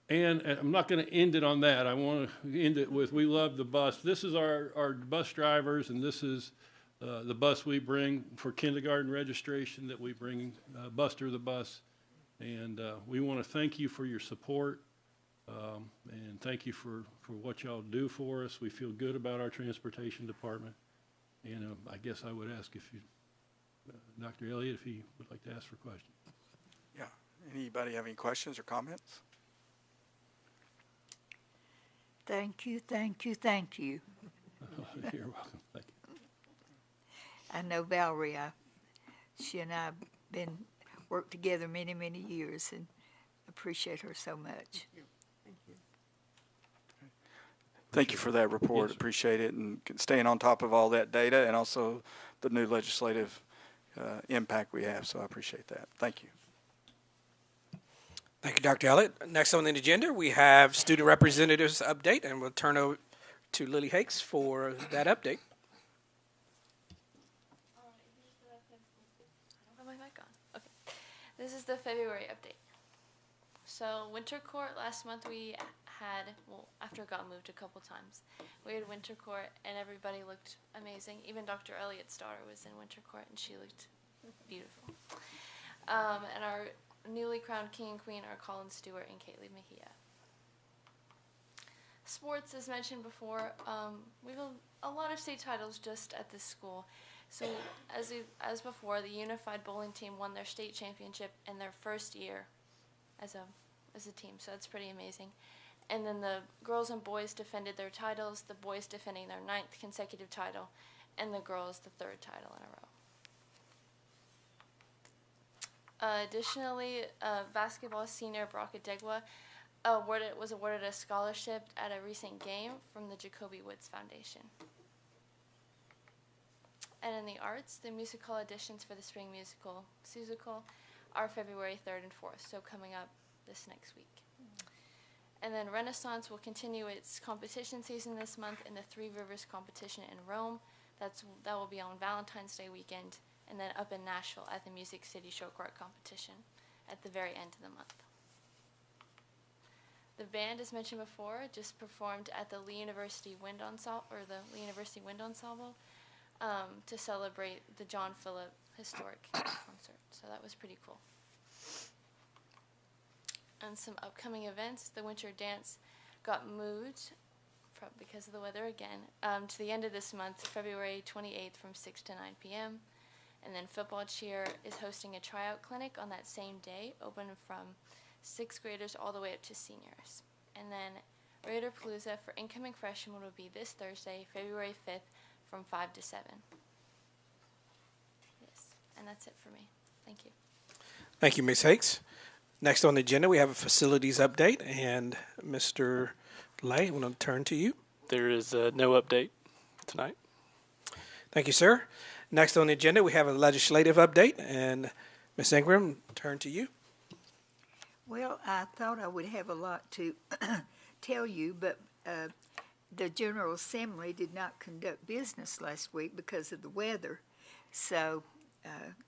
And I'm not going to end it on that. I want to end it with, we love the bus. This is our bus drivers, and this is the bus we bring for kindergarten registration that we bring, Buster the bus. And we want to thank you for your support, and thank you for what y'all do for us. We feel good about our transportation department. And I guess I would ask if you, Dr. Elliott, if he would like to ask for questions. Yeah. Anybody have any questions or comments? Thank you, thank you, thank you. You're welcome. Thank you. I know Valerie. She and I have been worked together many, many years, and appreciate her so much. Thank you. Thank you. Thank you for that report. Yes, appreciate it, and staying on top of all that data and also the new legislative impact we have. So I appreciate that. Thank you. Thank you, Dr. Elliott. Next on the agenda, we have student representatives update, and we'll turn over to Lily Hakes for that update. My mic on. Okay. This is the February update. So winter court last month we had, well, after it got moved a couple times, we had winter court and everybody looked amazing. Even Dr. Elliott's daughter was in winter court and she looked beautiful. And our newly crowned king and queen are Colin Stewart and Kaylee Mejia. Sports, as mentioned before, we have a lot of state titles just at this school. So as before, the unified bowling team won their state championship in their first year as a team, so that's pretty amazing. And then the girls and boys defended their titles, the boys defending their 9th consecutive title, and the girls the 3rd title in a row. Additionally, basketball senior Brock Adegwa was awarded a scholarship at a recent game from the Jacoby Woods Foundation. And in the arts, the musical auditions for the spring musical are February 3rd and 4th, so coming up this next week. And then Renaissance will continue its competition season this month in the Three Rivers competition in Rome. That will be on Valentine's Day weekend, and then up in Nashville at the Music City Show Choir competition at the very end of the month. The band, as mentioned before, just performed at the Lee University Wind Ensemble, to celebrate the John Philip Historic Concert. So that was pretty cool. And some upcoming events. The Winter Dance got moved because of the weather again to the end of this month, February 28th from 6 to 9 p.m. And then Football Cheer is hosting a tryout clinic on that same day, open from 6th graders all the way up to seniors. And then Raider Palooza for incoming freshmen will be this Thursday, February 5th from 5 to 7. Yes, and that's it for me. Thank you. Thank you, Ms. Hakes. Next on the agenda, we have a facilities update, and Mr. Lay, I'm going to turn to you. There is no update tonight. Thank you, sir. Next on the agenda, we have a legislative update, and Ms. Ingram, turn to you. Well, I thought I would have a lot to tell you, but the General Assembly did not conduct business last week because of the weather, so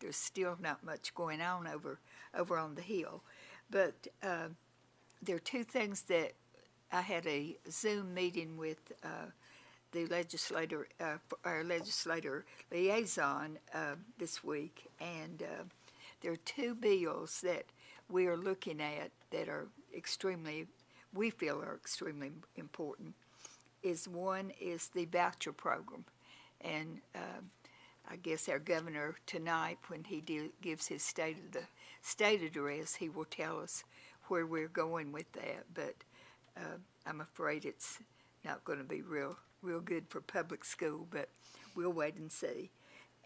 there's still not much going on over on the Hill. But there are two things that I had a Zoom meeting with the our legislator liaison this week, and there are two bills that we are looking at that are we feel are extremely important. One is the voucher program, and I guess our governor tonight, when he gives his state address, he will tell us where we're going with that. But I'm afraid it's not going to be real good for public school, but we'll wait and see.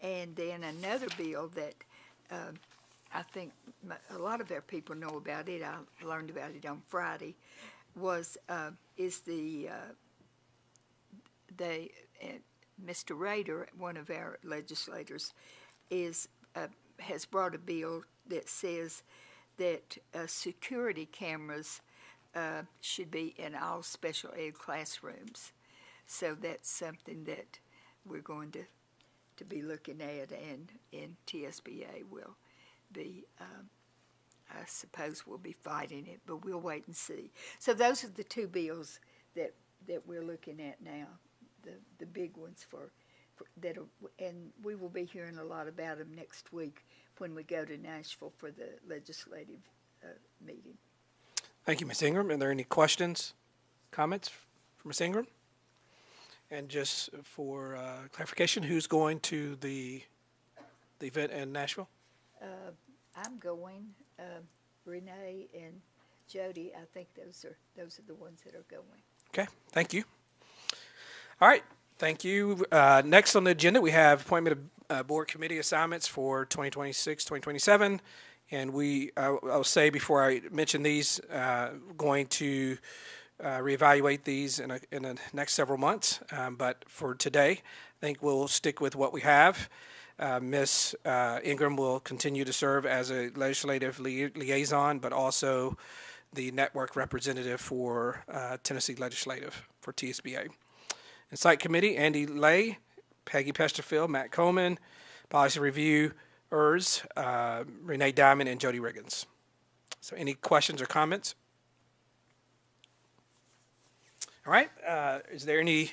And then another bill that I think a lot of our people know about it. I learned about it on Friday. Is Mr. Rader, one of our legislators, has brought a bill that says that security cameras should be in all special ed classrooms. So that's something that we're going to be looking at, and TSBA will be, I suppose we'll be fighting it, but we'll wait and see. So those are the two bills that we're looking at now, the big ones and we will be hearing a lot about them next week when we go to Nashville for the legislative meeting. Thank you, Ms. Ingram. Are there any questions, comments from Ms. Ingram? And just for clarification, who's going to the event in Nashville? I'm going. Renee and Jody, I think those are the ones that are going. Okay, thank you. All right, thank you. Next on the agenda, we have appointment of board committee assignments for 2026, 2027. And I'll say before I mention these, going to reevaluate these in the next several months. But for today, I think we'll stick with what we have. Ms. Ingram will continue to serve as a legislative liaison, but also the network representative for Tennessee Legislative for TSBA. And Site Committee, Andy Lay, Peggy Pesterfield, Matt Coleman, Policy Review, Renee Diamond, and Jody Riggins. So any questions or comments? All right, is there any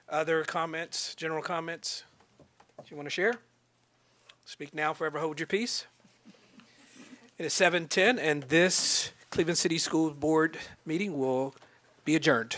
other comments, general comments that you want to share? Speak now, forever hold your peace. It is 7:10, and this Cleveland City School Board meeting will be adjourned.